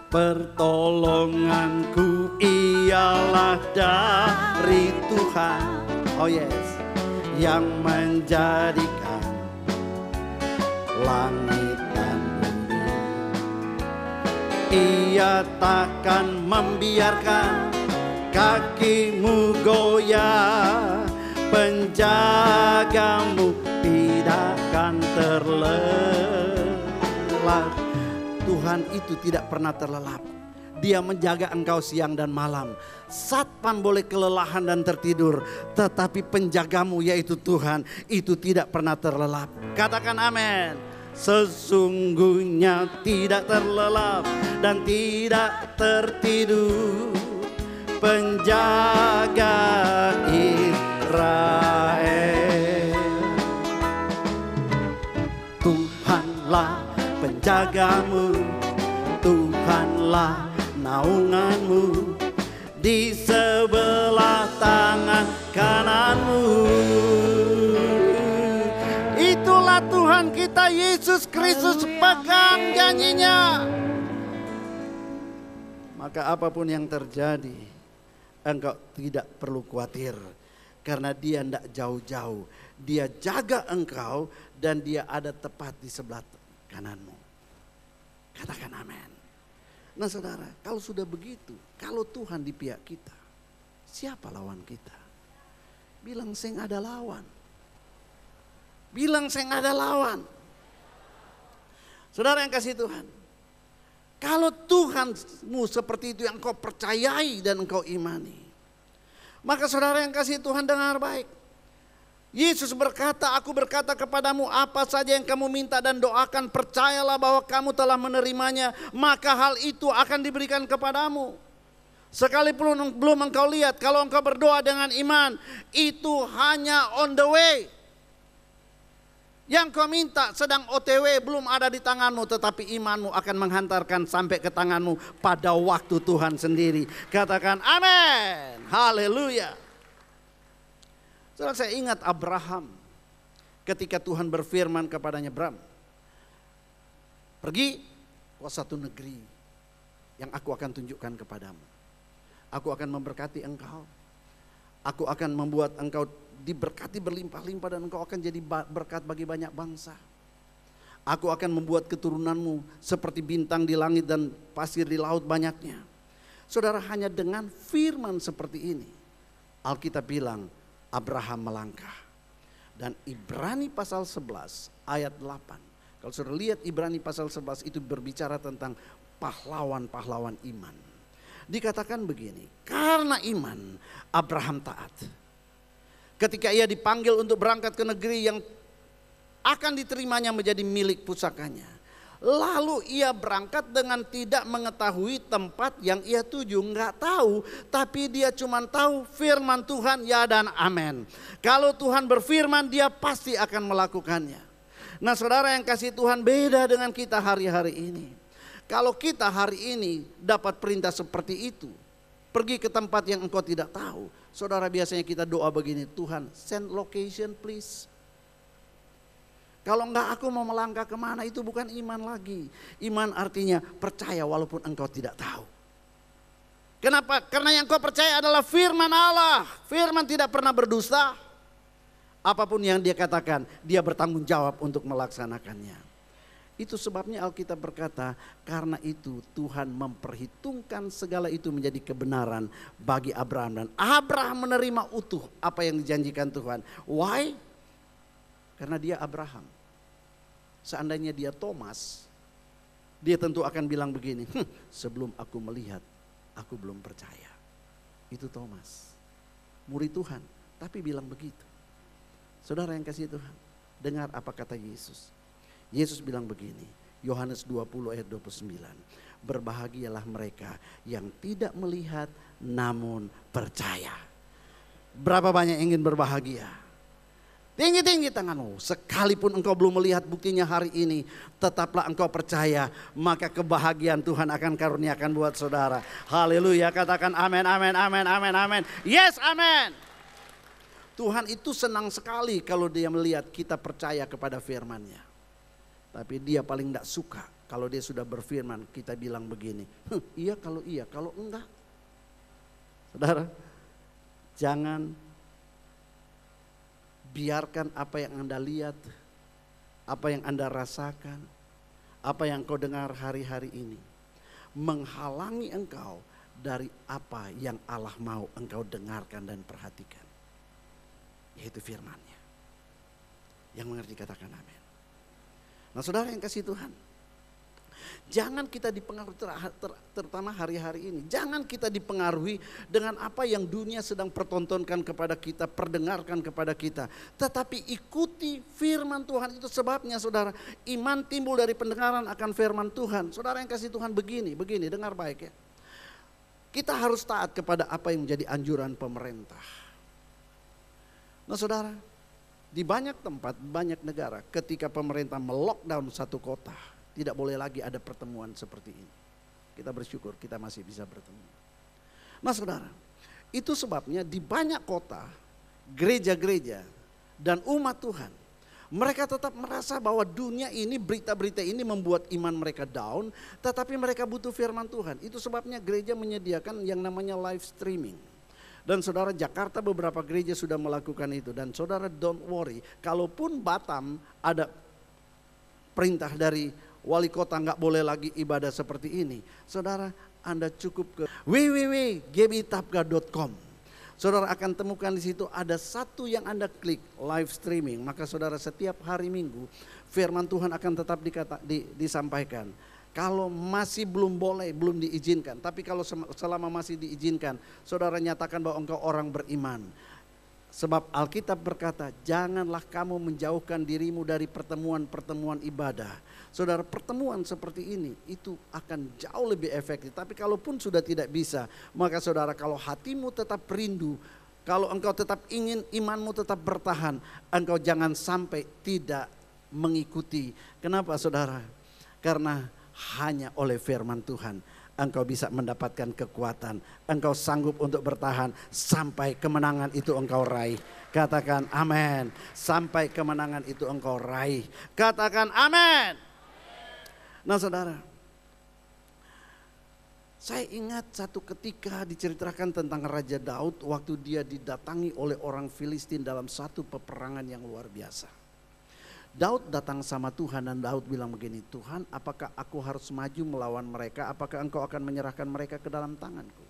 Pertolonganku ialah dari Tuhan. Oh yes, yang menjadikan langit dan bumi. Ia takkan membiarkan kakimu goyah, penjagamu tidak akan terlelap. Tuhan itu tidak pernah terlelap. Dia menjaga engkau siang dan malam. Satpam boleh kelelahan dan tertidur, tetapi penjagamu yaitu Tuhan itu tidak pernah terlelap. Katakan amin. Sesungguhnya tidak terlelap dan tidak tertidur penjaga Israel. Tuhanlah penjagamu, Tuhanlah naunganmu, di sebelah tangan kananmu. Itulah Tuhan kita Yesus Kristus, pegang janjinya. Maka apapun yang terjadi, engkau tidak perlu khawatir. Karena dia tidak jauh-jauh. Dia jaga engkau dan dia ada tepat di sebelah kananmu. Katakan amin. Nah saudara, kalau sudah begitu, kalau Tuhan di pihak kita, siapa lawan kita? Bilang seng ada lawan. Bilang seng ada lawan. Saudara yang kasih Tuhan, kalau Tuhanmu seperti itu yang kau percayai dan engkau imani, maka saudara yang kasih Tuhan dengar baik. Yesus berkata, aku berkata kepadamu apa saja yang kamu minta dan doakan, percayalah bahwa kamu telah menerimanya, maka hal itu akan diberikan kepadamu. Sekalipun belum engkau lihat, kalau engkau berdoa dengan iman, itu hanya on the way. Yang kau minta sedang OTW, belum ada di tanganmu, tetapi imanmu akan menghantarkan sampai ke tanganmu pada waktu Tuhan sendiri. Katakan amin. Haleluya. Saudara, saya ingat Abraham ketika Tuhan berfirman kepadanya, Bram, pergi ke satu negeri yang aku akan tunjukkan kepadamu. Aku akan memberkati engkau. Aku akan membuat engkau diberkati berlimpah-limpah dan engkau akan jadi berkat bagi banyak bangsa. Aku akan membuat keturunanmu seperti bintang di langit dan pasir di laut banyaknya. Saudara, hanya dengan firman seperti ini Alkitab bilang Abraham melangkah. Dan Ibrani pasal 11 ayat 8. Kalau saudara lihat Ibrani pasal 11 itu berbicara tentang pahlawan-pahlawan iman. Dikatakan begini, karena iman Abraham taat. Ketika ia dipanggil untuk berangkat ke negeri yang akan diterimanya menjadi milik pusakanya. Lalu ia berangkat dengan tidak mengetahui tempat yang ia tuju. Enggak tahu, tapi dia cuma tahu firman Tuhan ya dan amin. Kalau Tuhan berfirman dia pasti akan melakukannya. Nah saudara yang kasih Tuhan, beda dengan kita hari-hari ini. Kalau kita hari ini dapat perintah seperti itu, pergi ke tempat yang engkau tidak tahu. Saudara, biasanya kita doa begini, Tuhan send location please. Kalau enggak aku mau melangkah kemana, itu bukan iman lagi. Iman artinya percaya walaupun engkau tidak tahu. Kenapa? Karena yang kau percaya adalah firman Allah. Firman tidak pernah berdusta. Apapun yang dia katakan, dia bertanggung jawab untuk melaksanakannya. Itu sebabnya Alkitab berkata, karena itu Tuhan memperhitungkan segala itu menjadi kebenaran bagi Abraham. Dan Abraham menerima utuh apa yang dijanjikan Tuhan. Why? Karena dia Abraham. Seandainya dia Thomas, dia tentu akan bilang begini, sebelum aku melihat, aku belum percaya. Itu Thomas, murid Tuhan, tapi bilang begitu. Saudara yang kasih Tuhan, dengar apa kata Yesus. Yesus bilang begini, Yohanes 20 ayat 29. Berbahagialah mereka yang tidak melihat namun percaya. Berapa banyak yang ingin berbahagia? Tinggi-tinggi tanganmu. Sekalipun engkau belum melihat buktinya hari ini, tetaplah engkau percaya, maka kebahagiaan Tuhan akan karuniakan buat saudara. Haleluya, katakan amin, amin, amin, amin, amin. Yes, amin. Tuhan itu senang sekali kalau dia melihat kita percaya kepada firman-Nya. Tapi dia paling tidak suka kalau dia sudah berfirman kita bilang begini, iya, kalau enggak. Saudara, jangan biarkan apa yang Anda lihat, apa yang Anda rasakan, apa yang kau dengar hari-hari ini menghalangi engkau dari apa yang Allah mau engkau dengarkan dan perhatikan. Yaitu firman-Nya. Yang mengerti katakan amin. Nah saudara yang kasih Tuhan, jangan kita dipengaruhi terutama hari-hari ini. Jangan kita dipengaruhi dengan apa yang dunia sedang pertontonkan kepada kita, perdengarkan kepada kita. Tetapi ikuti firman Tuhan. Itu sebabnya saudara, iman timbul dari pendengaran akan firman Tuhan. Saudara yang kasih Tuhan, begini, dengar baik ya. Kita harus taat kepada apa yang menjadi anjuran pemerintah. Nah saudara, di banyak tempat, banyak negara ketika pemerintah melockdown satu kota, tidak boleh lagi ada pertemuan seperti ini. Kita bersyukur kita masih bisa bertemu. Nah saudara, itu sebabnya di banyak kota, gereja-gereja dan umat Tuhan, mereka tetap merasa bahwa dunia ini, berita-berita ini membuat iman mereka down, tetapi mereka butuh firman Tuhan. Itu sebabnya gereja menyediakan yang namanya live streaming. Dan saudara, Jakarta beberapa gereja sudah melakukan itu. Dan saudara don't worry, kalaupun Batam ada perintah dari wali kota nggak boleh lagi ibadah seperti ini, saudara Anda cukup ke www.gbtapga.com. Saudara akan temukan di situ ada satu yang Anda klik, live streaming. Maka saudara setiap hari Minggu firman Tuhan akan tetap disampaikan. Kalau masih belum boleh, belum diizinkan. Tapi kalau selama masih diizinkan, saudara nyatakan bahwa engkau orang beriman. Sebab Alkitab berkata, janganlah kamu menjauhkan dirimu dari pertemuan-pertemuan ibadah. Saudara, pertemuan seperti ini itu akan jauh lebih efektif. Tapi kalaupun sudah tidak bisa, maka saudara, kalau hatimu tetap rindu, kalau engkau tetap ingin imanmu tetap bertahan, engkau jangan sampai tidak mengikuti. Kenapa saudara? Karena hanya oleh firman Tuhan engkau bisa mendapatkan kekuatan. Engkau sanggup untuk bertahan sampai kemenangan itu engkau raih. Katakan amin. Sampai kemenangan itu engkau raih. Katakan amin. Nah saudara, Saya ingat satu ketika diceritakan tentang Raja Daud waktu dia didatangi oleh orang Filistin dalam satu peperangan yang luar biasa. Daud datang sama Tuhan dan Daud bilang begini, Tuhan, apakah aku harus maju melawan mereka? Apakah engkau akan menyerahkan mereka ke dalam tanganku?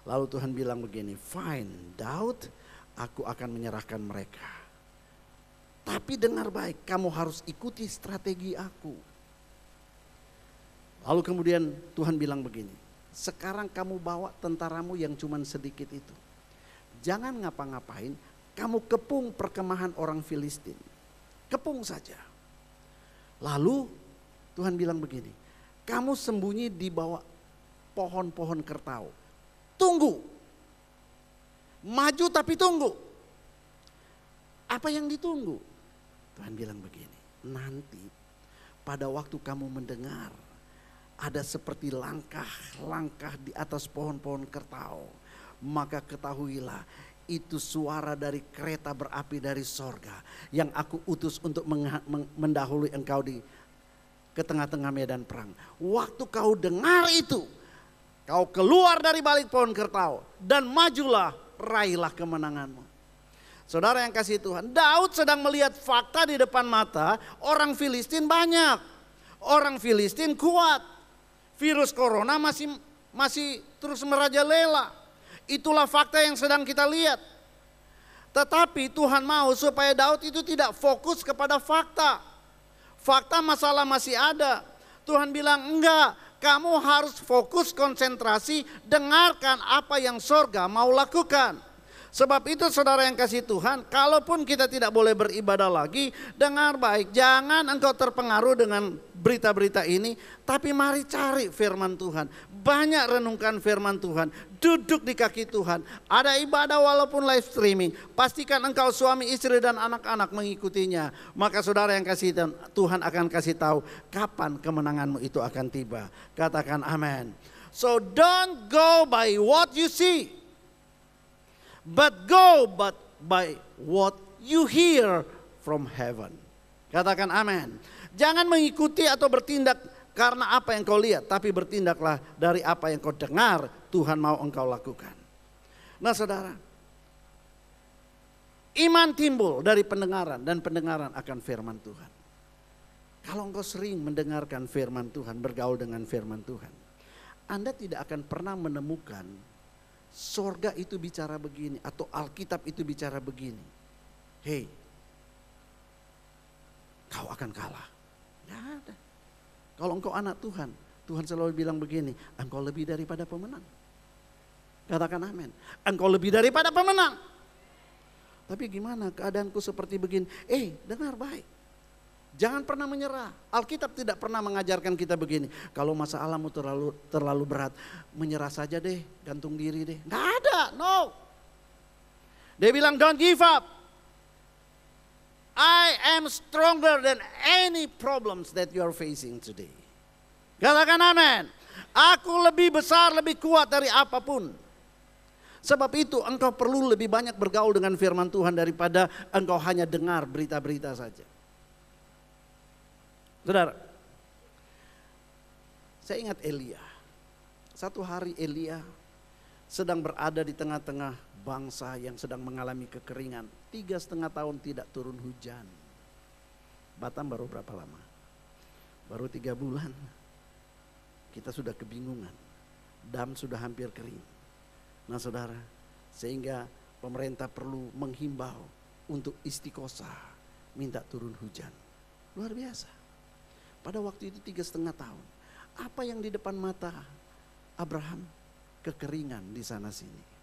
Lalu Tuhan bilang begini, fine Daud, aku akan menyerahkan mereka. Tapi dengar baik, kamu harus ikuti strategi aku. Lalu kemudian Tuhan bilang begini, sekarang kamu bawa tentaramu yang cuman sedikit itu. Jangan ngapa-ngapain, kamu kepung perkemahan orang Filistin. Kepung saja. Lalu Tuhan bilang begini, kamu sembunyi di bawah pohon-pohon kertau. Tunggu. Maju tapi tunggu. Apa yang ditunggu? Tuhan bilang begini, nanti pada waktu kamu mendengar ada seperti langkah-langkah di atas pohon-pohon kertau, maka ketahuilah itu suara dari kereta berapi dari sorga yang aku utus untuk mendahului engkau ke tengah-tengah medan perang. Waktu kau dengar itu, kau keluar dari balik pohon kertau dan majulah, raihlah kemenanganmu. Saudara yang kasih Tuhan, Daud sedang melihat fakta di depan mata, orang Filistin banyak, orang Filistin kuat. Virus corona masih terus merajalela. Itulah fakta yang sedang kita lihat. Tetapi Tuhan mau supaya Daud itu tidak fokus kepada fakta. Fakta masalah masih ada. Tuhan bilang enggak, kamu harus fokus konsentrasi, dengarkan apa yang sorga mau lakukan. Sebab itu saudara yang kasih Tuhan, kalaupun kita tidak boleh beribadah lagi, dengar baik, jangan engkau terpengaruh dengan berita-berita ini, tapi mari cari firman Tuhan. Banyak renungkan firman Tuhan, duduk di kaki Tuhan. Ada ibadah walaupun live streaming, pastikan engkau suami, istri dan anak-anak mengikutinya. Maka saudara yang kasih Tuhan akan kasih tahu kapan kemenanganmu itu akan tiba. Katakan amin. So don't go by what you see, but go by what you hear from heaven. Katakan amin. Jangan mengikuti atau bertindak karena apa yang kau lihat, tapi bertindaklah dari apa yang kau dengar Tuhan mau engkau lakukan. Nah saudara, iman timbul dari pendengaran dan pendengaran akan firman Tuhan. Kalau engkau sering mendengarkan firman Tuhan, bergaul dengan firman Tuhan, Anda tidak akan pernah menemukan sorga itu bicara begini atau Alkitab itu bicara begini. Hei, kau akan kalah. Tidak ada. Kalau engkau anak Tuhan, Tuhan selalu bilang begini, engkau lebih daripada pemenang. Katakan amin. Engkau lebih daripada pemenang. Tapi gimana keadaanku seperti begini? Dengar baik. Jangan pernah menyerah. Alkitab tidak pernah mengajarkan kita begini. Kalau masalahmu terlalu berat, menyerah saja deh, gantung diri deh. Nggak ada, no. Dia bilang don't give up. I am stronger than any problems that you are facing today. Katakan amin. Aku lebih besar, lebih kuat dari apapun. Sebab itu engkau perlu lebih banyak bergaul dengan firman Tuhan daripada engkau hanya dengar berita-berita saja. Saudara, saya ingat Elia. Satu hari Elia sedang berada di tengah-tengah bangsa yang sedang mengalami kekeringan. 3,5 tahun tidak turun hujan. Batam baru berapa lama? Baru 3 bulan. Kita sudah kebingungan. Dam sudah hampir kering. Nah saudara, sehingga pemerintah perlu menghimbau untuk istiqosah, minta turun hujan. Luar biasa. Pada waktu itu 3,5 tahun. Apa yang di depan mata Abraham? Kekeringan di sana sini.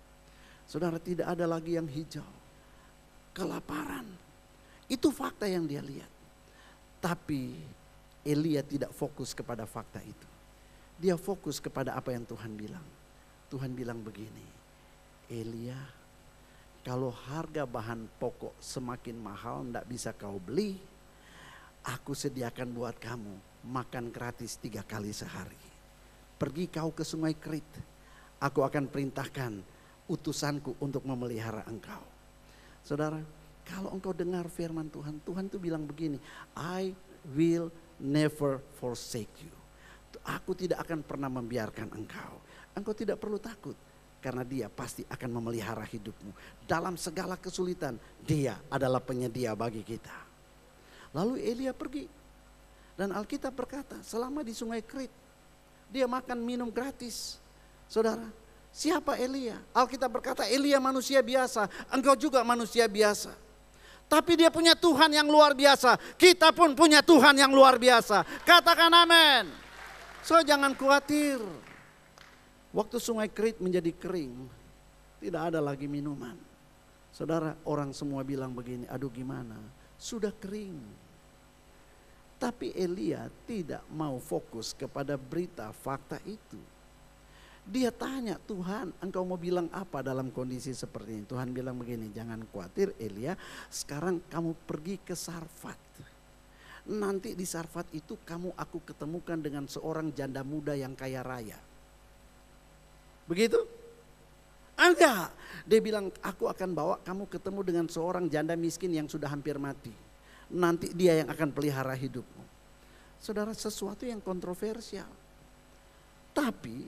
Saudara, tidak ada lagi yang hijau. Kelaparan. Itu fakta yang dia lihat. Tapi Elia tidak fokus kepada fakta itu. Dia fokus kepada apa yang Tuhan bilang. Tuhan bilang begini, Elia, kalau harga bahan pokok semakin mahal tidak bisa kau beli, aku sediakan buat kamu makan gratis 3 kali sehari. Pergi kau ke sungai Krit, aku akan perintahkan utusanku untuk memelihara engkau. Saudara, kalau engkau dengar firman Tuhan, Tuhan tuh bilang begini, I will never forsake you. Aku tidak akan pernah membiarkan engkau. Engkau tidak perlu takut. Karena dia pasti akan memelihara hidupmu. Dalam segala kesulitan, dia adalah penyedia bagi kita. Lalu Elia pergi. Dan Alkitab berkata, selama di sungai Krit, dia makan minum gratis. Saudara, siapa Elia? Alkitab berkata, Elia manusia biasa, engkau juga manusia biasa. Tapi dia punya Tuhan yang luar biasa. Kita pun punya Tuhan yang luar biasa. Katakan amin. So jangan khawatir. Waktu sungai Krit menjadi kering, tidak ada lagi minuman. Saudara, orang semua bilang begini, aduh gimana, sudah kering. Tapi Elia tidak mau fokus kepada berita fakta itu. Dia tanya, Tuhan engkau mau bilang apa dalam kondisi seperti ini? Tuhan bilang begini, jangan khawatir Elia, sekarang kamu pergi ke Sarfat. Nanti di Sarfat itu aku ketemukan dengan seorang janda muda yang kaya raya. Begitu? Enggak. Dia bilang, aku akan bawa kamu ketemu dengan seorang janda miskin yang sudah hampir mati. Nanti dia yang akan pelihara hidupmu. Saudara, sesuatu yang kontroversial. Tapi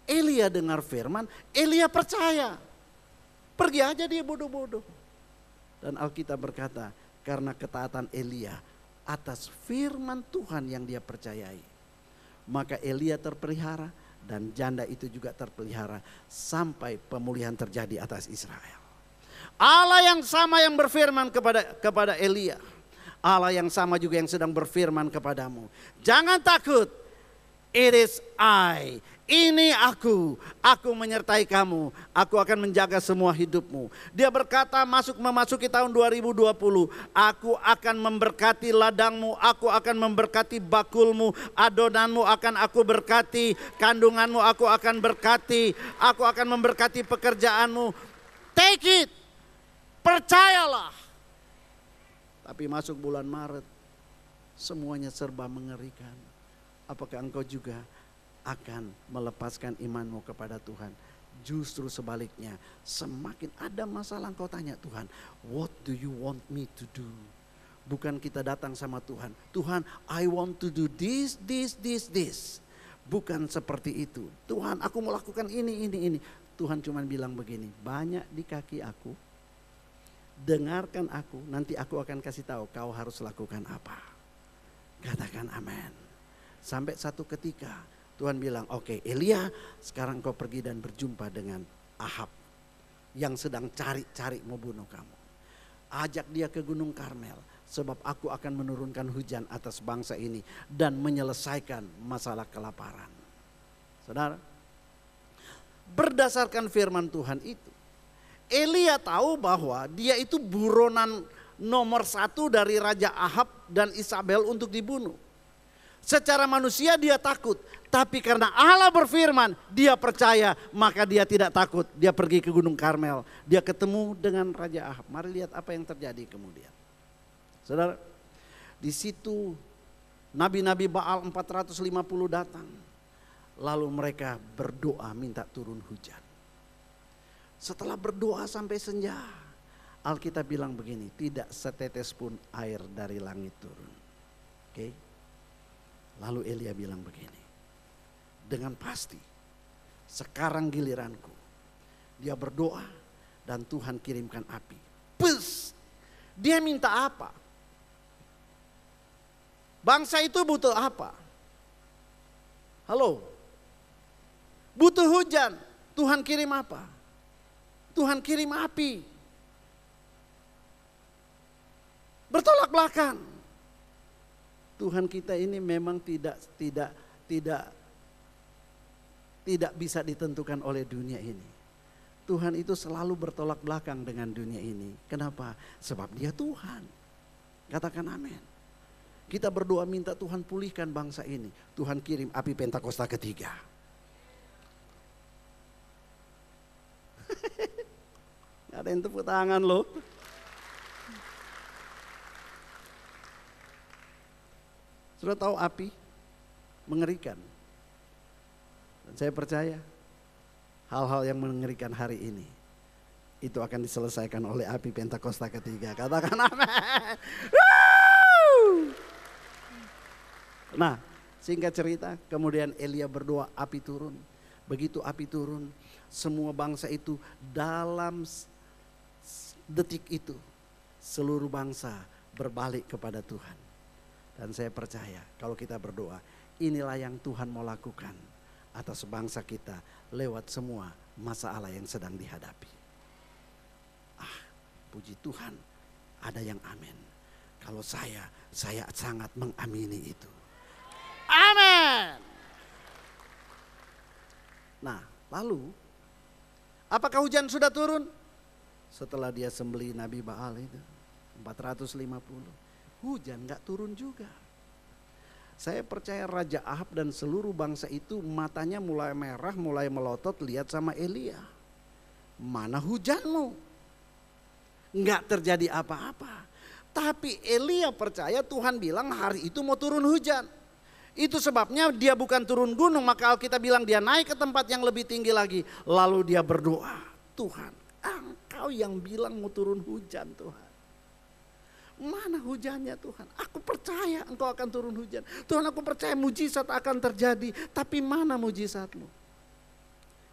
Elia dengar firman, Elia percaya. Pergi aja dia bodoh-bodoh. Dan Alkitab berkata, karena ketaatan Elia atas firman Tuhan yang dia percayai, maka Elia terpelihara dan janda itu juga terpelihara sampai pemulihan terjadi atas Israel. Allah yang sama yang berfirman kepada Elia, Allah yang sama juga yang sedang berfirman kepadamu. Jangan takut, it is I. Ini aku menyertai kamu, aku akan menjaga semua hidupmu. Dia berkata memasuki tahun 2020, aku akan memberkati ladangmu, aku akan memberkati bakulmu, adonanmu akan aku berkati, kandunganmu aku akan berkati, aku akan memberkati pekerjaanmu. Take it, percayalah. Tapi masuk bulan Maret, semuanya serba mengerikan. Apakah engkau juga akan melepaskan imanmu kepada Tuhan? Justru sebaliknya, semakin ada masalah engkau tanya Tuhan, what do you want me to do? Bukan kita datang sama Tuhan, Tuhan I want to do this. Bukan seperti itu. Tuhan aku mau lakukan ini. Tuhan cuma bilang begini, banyak di kaki aku, dengarkan aku, nanti aku akan kasih tahu kau harus lakukan apa. Katakan amin. Sampai satu ketika Tuhan bilang, oke, Elia, sekarang kau pergi dan berjumpa dengan Ahab yang sedang cari-cari mau bunuh kamu. Ajak dia ke Gunung Karmel, sebab aku akan menurunkan hujan atas bangsa ini dan menyelesaikan masalah kelaparan. Saudara, berdasarkan firman Tuhan itu, Elia tahu bahwa dia itu buronan nomor 1 dari Raja Ahab dan Isabel untuk dibunuh. Secara manusia dia takut, tapi karena Allah berfirman, dia percaya, maka dia tidak takut. Dia pergi ke Gunung Karmel, dia ketemu dengan Raja Ahab. Mari lihat apa yang terjadi kemudian. Saudara, di situ nabi-nabi Baal 450 datang. Lalu mereka berdoa minta turun hujan. Setelah berdoa sampai senja, Alkitab bilang begini, tidak setetes pun air dari langit turun. Oke. Lalu Elia bilang begini, dengan pasti sekarang giliranku. Dia berdoa dan Tuhan kirimkan api. Pus, dia minta apa? Bangsa itu butuh apa? Halo? Butuh hujan, Tuhan kirim apa? Tuhan kirim api. Bertolak belakang. Tuhan kita ini memang tidak bisa ditentukan oleh dunia ini. Tuhan itu selalu bertolak belakang dengan dunia ini. Kenapa? Sebab dia Tuhan. Katakan amin. Kita berdoa minta Tuhan pulihkan bangsa ini. Tuhan kirim api Pentakosta ketiga. Gak ada yang tepuk tangan loh. Sudah tahu api mengerikan. Dan saya percaya hal-hal yang mengerikan hari ini itu akan diselesaikan oleh api Pentakosta ketiga. Katakan amin. Nah, Singkat cerita, kemudian Elia berdoa, api turun. Begitu api turun, semua bangsa itu dalam detik itu, seluruh bangsa berbalik kepada Tuhan. Dan saya percaya kalau kita berdoa, inilah yang Tuhan mau lakukan atas bangsa kita lewat semua masalah yang sedang dihadapi. Puji Tuhan, ada yang amin. Kalau saya sangat mengamini itu. Amin. Nah, lalu apakah hujan sudah turun? Setelah dia sembelih Nabi Baal itu 450, hujan gak turun juga. Saya percaya Raja Ahab dan seluruh bangsa itu matanya mulai merah, mulai melotot lihat sama Elia. Mana hujanmu? Gak terjadi apa-apa. Tapi Elia percaya Tuhan bilang hari itu mau turun hujan. Itu sebabnya dia bukan turun gunung, maka Alkitab bilang dia naik ke tempat yang lebih tinggi lagi. Lalu dia berdoa, Tuhan, Engkau yang bilang mau turun hujan Tuhan. Mana hujannya Tuhan? Aku percaya Engkau akan turun hujan. Tuhan, aku percaya mujizat akan terjadi. Tapi mana mujizatmu?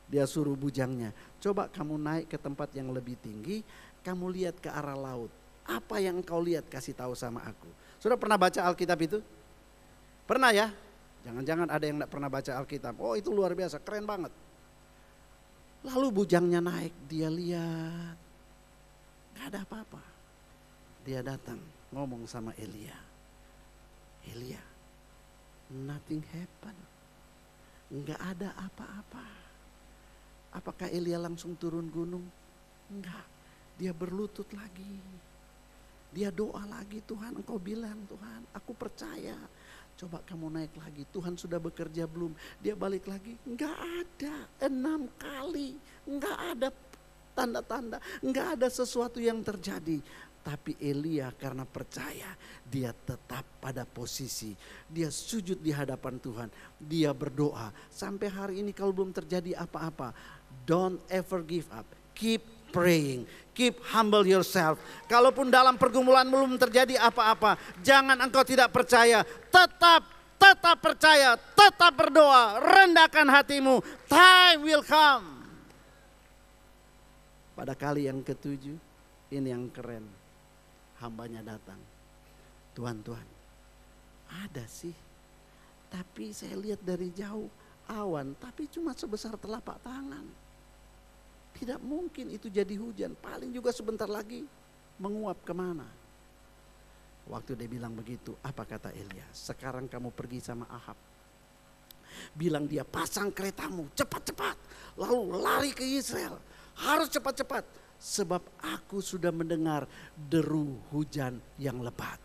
Dia suruh bujangnya, coba kamu naik ke tempat yang lebih tinggi, kamu lihat ke arah laut. Apa yang engkau lihat kasih tahu sama aku. Sudah pernah baca Alkitab itu? Pernah ya? Jangan-jangan ada yang tidak pernah baca Alkitab. Oh itu luar biasa, keren banget. Lalu bujangnya naik, dia lihat. Gak ada apa-apa. Dia datang ngomong sama Elia. Elia, nothing happen. Gak ada apa-apa. Apakah Elia langsung turun gunung? Enggak. Dia berlutut lagi. Dia doa lagi, Tuhan engkau bilang Tuhan aku percaya. Coba kamu naik lagi, Tuhan sudah bekerja belum? Dia balik lagi, enggak ada, 6 kali. Enggak ada tanda-tanda, enggak ada sesuatu yang terjadi. Tapi Elia karena percaya, dia tetap pada posisi. Dia sujud di hadapan Tuhan, dia berdoa. Sampai hari ini kalau belum terjadi apa-apa, don't ever give up. Keep praying, keep humble yourself. Kalaupun dalam pergumulan belum terjadi apa-apa, jangan engkau tidak percaya. Tetap percaya, tetap berdoa, rendahkan hatimu. Time will come. Pada kali yang ke-7, ini yang keren. Hambanya datang. Tuhan, ada sih. Tapi saya lihat dari jauh awan, tapi cuma sebesar telapak tangan. Tidak mungkin itu jadi hujan, paling juga sebentar lagi menguap kemana. Waktu dia bilang begitu, apa kata Elia? Sekarang kamu pergi sama Ahab. Bilang dia pasang keretamu, cepat-cepat. Lalu lari ke Israel, harus cepat-cepat. Sebab aku sudah mendengar deru hujan yang lebat.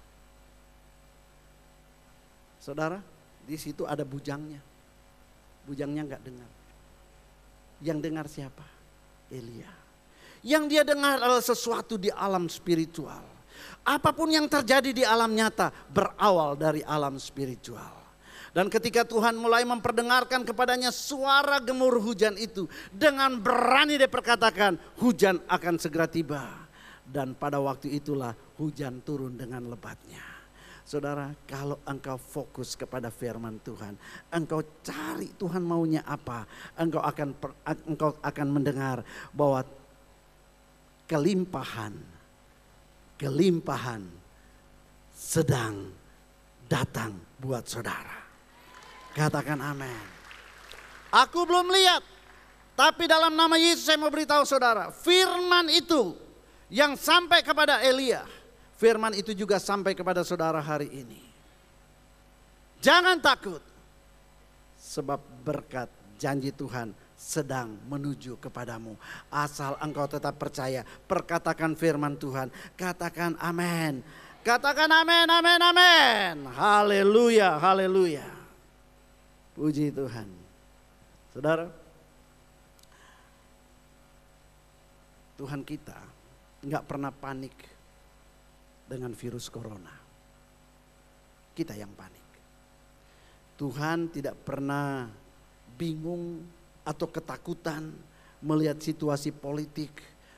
Saudara, di situ ada bujangnya. Bujangnya enggak dengar. Yang dengar siapa? Elia. Yang dia dengar adalah sesuatu di alam spiritual. Apapun yang terjadi di alam nyata berawal dari alam spiritual. Dan ketika Tuhan mulai memperdengarkan kepadanya suara gemur hujan itu, dengan berani dia perkatakan hujan akan segera tiba. Dan pada waktu itulah hujan turun dengan lebatnya. Saudara, kalau engkau fokus kepada firman Tuhan, engkau cari Tuhan maunya apa, engkau akan mendengar bahwa kelimpahan sedang datang buat saudara. Katakan amin. Aku belum lihat, tapi dalam nama Yesus saya mau beritahu saudara, firman itu yang sampai kepada Elia, firman itu juga sampai kepada saudara hari ini. Jangan takut, sebab berkat janji Tuhan sedang menuju kepadamu. Asal engkau tetap percaya, perkatakan firman Tuhan, katakan amin. Katakan amin, amin, amin. Haleluya, haleluya. Puji Tuhan. Saudara, Tuhan kita enggak pernah panik dengan virus corona. Kita yang panik. Tuhan tidak pernah bingung atau ketakutan melihat situasi politik,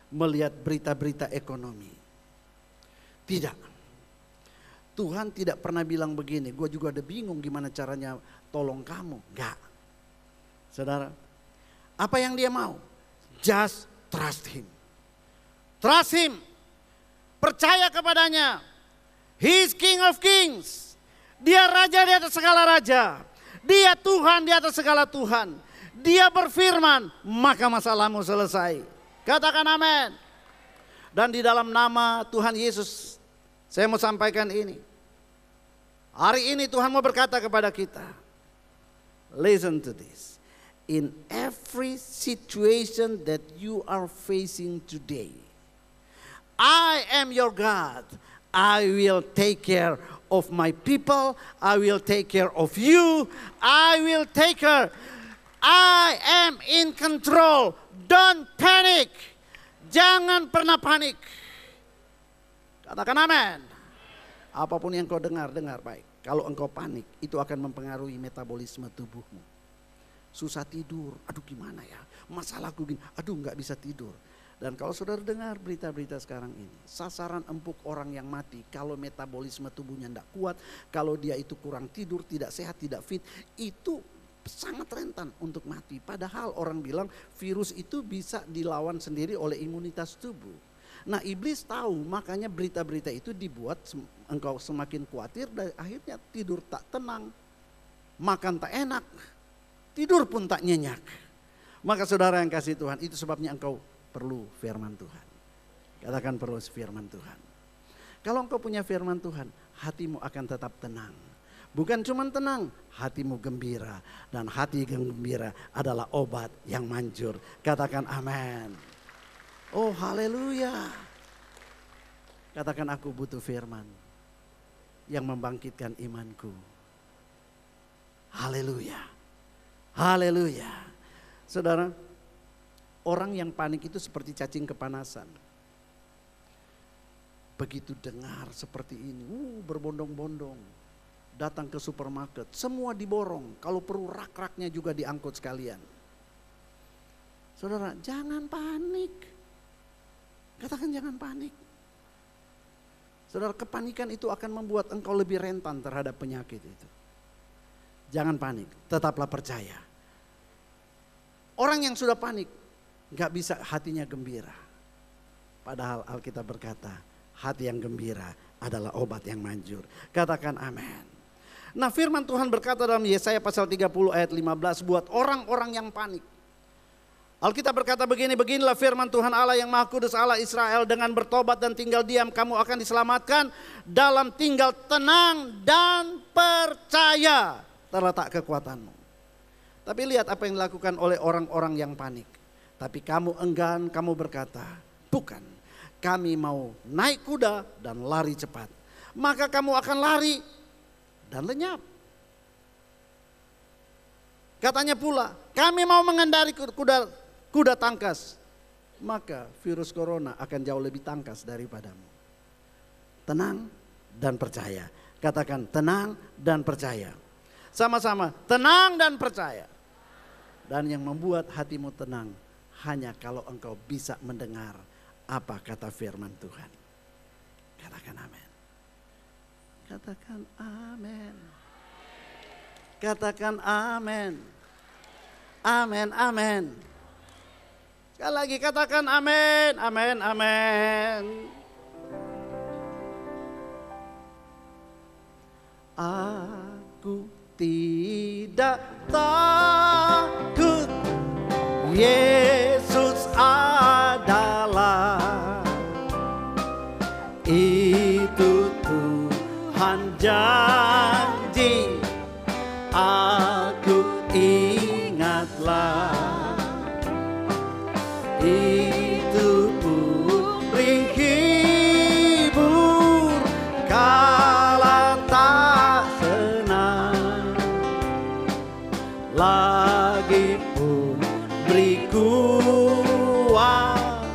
melihat berita-berita ekonomi. Tidak. Tuhan tidak pernah bilang begini, gue juga ada bingung gimana caranya tolong kamu. Enggak. Saudara, apa yang dia mau? Just trust him. Trust him. Percaya kepadanya. He is King of Kings. Dia raja di atas segala raja. Dia Tuhan di atas segala Tuhan. Dia berfirman, maka masalahmu selesai. Katakan amin. Dan di dalam nama Tuhan Yesus, saya mau sampaikan ini. Hari ini Tuhan mau berkata kepada kita, listen to this. In every situation that you are facing today, I am your God. I will take care of my people. I will take care of you. I will take care. I am in control. Don't panic. Jangan pernah panik. Katakan amin. Apapun yang kau dengar baik. Kalau engkau panik, itu akan mempengaruhi metabolisme tubuhmu. Susah tidur, aduh gimana ya, masalahku gini, aduh gak bisa tidur. Dan kalau saudara dengar berita-berita sekarang ini, sasaran empuk orang yang mati kalau metabolisme tubuhnya tidak kuat, kalau dia itu kurang tidur, tidak sehat, tidak fit, itu sangat rentan untuk mati. Padahal orang bilang virus itu bisa dilawan sendiri oleh imunitas tubuh. Nah iblis tahu, makanya berita-berita itu dibuat engkau semakin khawatir dan akhirnya tidur tak tenang, makan tak enak, tidur pun tak nyenyak. Maka saudara yang kasih Tuhan, itu sebabnya engkau perlu firman Tuhan. Katakan perlu firman Tuhan. Kalau engkau punya firman Tuhan, hatimu akan tetap tenang. Bukan cuma tenang, hatimu gembira. Dan hati yang gembira adalah obat yang manjur. Katakan amin. Oh haleluya. Katakan aku butuh firman yang membangkitkan imanku. Haleluya. Haleluya. Saudara, orang yang panik itu seperti cacing kepanasan. Begitu dengar seperti ini, berbondong-bondong. Datang ke supermarket, semua diborong. Kalau perlu rak-raknya juga diangkut sekalian. Saudara, jangan panik. Katakan jangan panik. Saudara, kepanikan itu akan membuat engkau lebih rentan terhadap penyakit itu. Jangan panik, tetaplah percaya. Orang yang sudah panik, gak bisa hatinya gembira. Padahal Alkitab berkata, hati yang gembira adalah obat yang manjur. Katakan amin. Nah firman Tuhan berkata dalam Yesaya pasal 30 ayat 15 buat orang-orang yang panik. Alkitab berkata begini, beginilah firman Tuhan Allah yang Maha Kudus Allah Israel, dengan bertobat dan tinggal diam kamu akan diselamatkan, dalam tinggal tenang dan percaya terletak kekuatanmu. Tapi lihat apa yang dilakukan oleh orang-orang yang panik. Tapi kamu enggan, kamu berkata, bukan, kami mau naik kuda dan lari cepat. Maka kamu akan lari dan lenyap. Katanya pula, kami mau mengendari kuda tangkas. Maka virus corona akan jauh lebih tangkas daripadamu. Tenang dan percaya. Katakan tenang dan percaya. Sama-sama tenang dan percaya. Dan yang membuat hatimu tenang hanya kalau engkau bisa mendengar apa kata firman Tuhan. Katakan amin. Katakan amin. Katakan amin. Amin, amin. Sekali lagi katakan amin, amin, amin. Aku tidak takut, Yesus adalah, itu Tuhan janji, aku ingatlah, itu beri hibur kala tak senang, lagi pun beri kuat,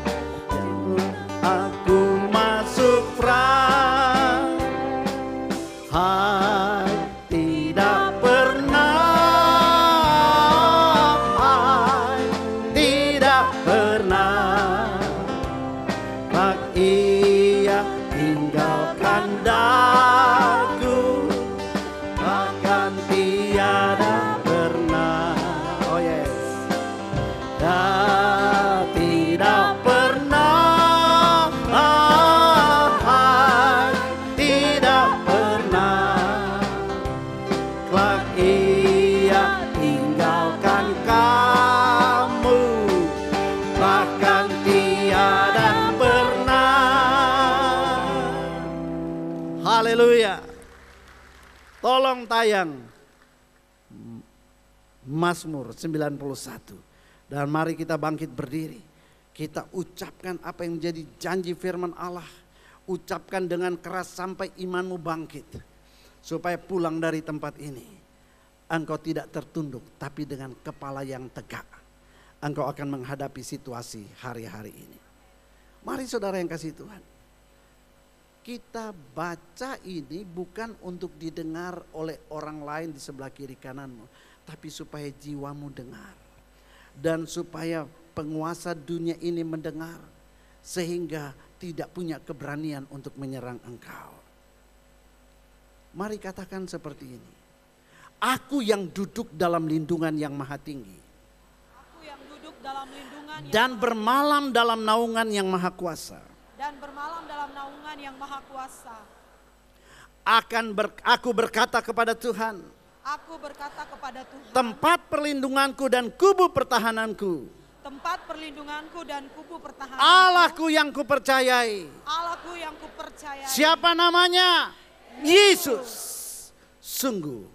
aku masuk perang, tidak pernah Tolong tayang Mazmur 91. Dan mari kita bangkit berdiri. Kita ucapkan apa yang menjadi janji firman Allah. Ucapkan dengan keras sampai imanmu bangkit. Supaya pulang dari tempat ini, engkau tidak tertunduk, tapi dengan kepala yang tegak. Engkau akan menghadapi situasi hari-hari ini. Mari saudara yang kasih Tuhan. Kita baca ini bukan untuk didengar oleh orang lain di sebelah kiri kananmu. Tapi supaya jiwamu dengar. Dan supaya penguasa dunia ini mendengar. Sehingga tidak punya keberanian untuk menyerang engkau. Mari katakan seperti ini. Aku yang duduk dalam lindungan yang maha tinggi. Aku yang duduk dalam lindungan yang Dan bermalam dalam naungan yang maha kuasa. dan bermalam dalam naungan yang maha kuasa. Aku berkata kepada Tuhan, Aku berkata kepada Tuhan, tempat perlindunganku dan kubu pertahananku, tempat perlindunganku dan kubu pertahanan. Allahku yang kupercayai. Allahku yang kupercayai. Siapa namanya? Yesus. Sungguh,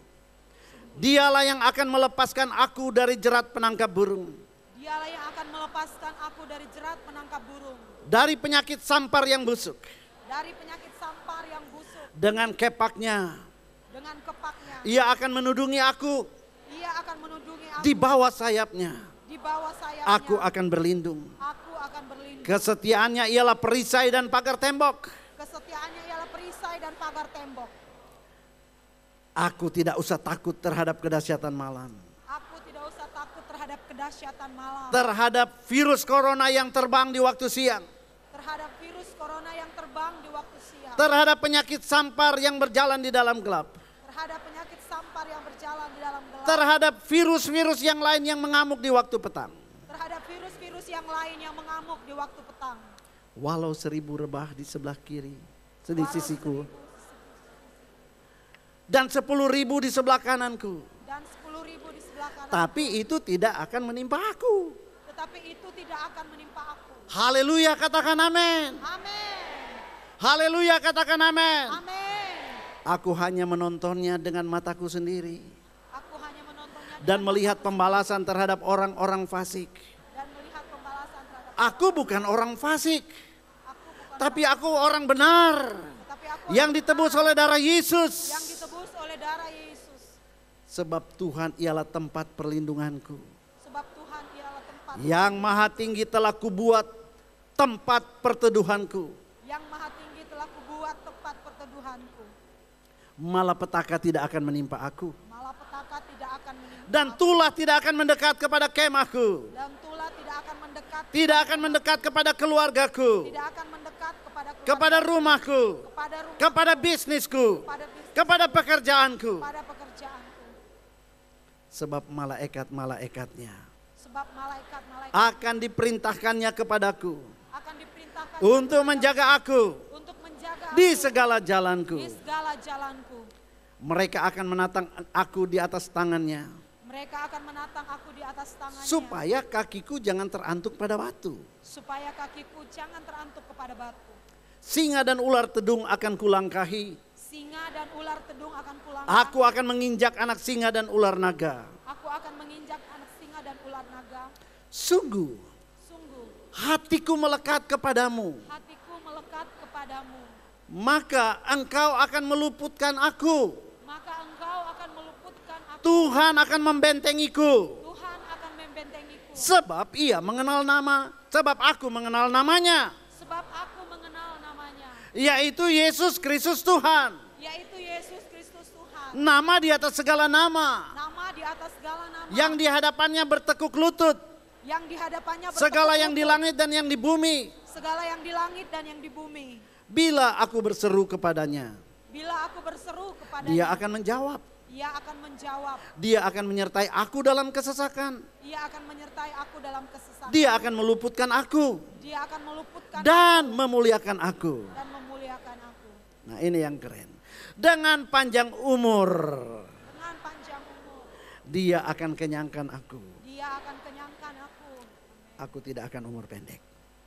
dialah yang akan melepaskan aku dari jerat penangkap burung. Dialah yang akan melepaskan aku dari jerat penangkap burung. Dari penyakit sampar yang busuk. Dari penyakit sampar yang busuk. Dengan kepaknya, Dengan kepaknya. ia akan menudungi aku. Ia akan menudungi aku. Di bawah sayapnya, Di bawah sayapnya. aku akan berlindung. Aku akan berlindung. Kesetiaannya ialah perisai dan pagar tembok. Kesetiaannya ialah perisai dan pagar tembok. Aku tidak usah takut terhadap kedahsyatan malam. Aku tidak usah takut terhadap kedahsyatan malam. Terhadap virus corona yang terbang di waktu siang. Terhadap virus corona yang terbang di waktu siang. Terhadap penyakit sampar yang berjalan di dalam gelap. Terhadap penyakit sampar yang berjalan di dalam gelap. Terhadap virus-virus yang lain yang mengamuk di waktu petang. Terhadap virus-virus yang lain yang mengamuk di waktu petang. Walau 1000 rebah di sebelah kiri, di sisiku. Dan 10.000 di sebelah kananku. Dan 10.000 di sebelah kanan. Tapi itu tidak akan menimpa aku. Tetapi itu tidak akan menimpa aku. Haleluya, katakan amin. Amin. Haleluya, katakan amin. Amin. Aku hanya menontonnya dengan mataku sendiri. Aku hanya menontonnya Dan dengan melihat mataku pembalasan terhadap orang-orang fasik. dan melihat pembalasan terhadap Aku bukan orang fasik. aku bukan Tapi aku orang benar. tetapi aku Yang ditebus oleh darah Yesus. yang ditebus oleh darah Yesus. Sebab Tuhan ialah tempat perlindunganku. Sebab Tuhan ialah tempat Yang maha tinggi telah kubuat tempat perteduhanku. yang maha tinggi telah kubuat tempat perteduhanku. Malapetaka tidak akan menimpa aku. Malapetaka tidak akan menimpa Dan aku. tulah tidak akan mendekat kepada kemahku. Dan tulah tidak akan mendekat Tidak akan mendekat kepada keluargaku. tidak akan mendekat kepada Kepada rumahku. kepada rumah, Kepada bisnisku. kepada bisnis, Kepada pekerjaanku. kepada pekerjaanku. Sebab malaikat-malaikatnya Sebab malaikat-malaikat akan diperintahkannya kepadaku. akan diperintahkan Untuk menjaga aku untuk menjaga di aku segala jalanku. di segala jalanku. Mereka akan menatang aku di atas tangannya. Mereka akan menatang aku di atas tangannya. Supaya kakiku jangan terantuk pada batu. Supaya kakiku jangan terantuk kepada batu. Singa dan ular tedung akan kulangkahi. Singa dan ular tedung akan pulang. Aku akan menginjak anak singa dan ular naga. Aku akan menginjak anak singa dan ular naga. Sungguh Sungguh hatiku melekat kepadamu. hatiku melekat kepadamu. Maka engkau akan meluputkan aku. Maka engkau akan meluputkan aku. Tuhan akan membentengiku. Tuhan akan membentengiku. Sebab ia mengenal nama. Sebab aku mengenal namanya. Sebab aku mengenal namanya. Yaitu Yesus Kristus Tuhan. Yaitu Yesus Kristus Tuhan. Nama di atas segala nama. Nama di atas segala nama. Yang di hadapannya bertekuk lutut. Yang di hadapannya Segala yang di bertekuk lutut. langit dan yang di bumi. Segala yang di langit dan yang di bumi. Bila aku berseru kepadanya, Bila aku berseru kepadanya, dia akan menjawab. Ia akan menjawab. Dia akan menyertai aku dalam kesesakan. Ia akan menyertai aku dalam kesesakan. Dia akan meluputkan aku Dia akan meluputkan dan memuliakan aku. dan memuliakan aku. Nah, ini yang keren. Dengan panjang umur, Dengan panjang umur, dia akan kenyangkan aku. Dia akan kenyangkan aku. Aku tidak akan umur pendek.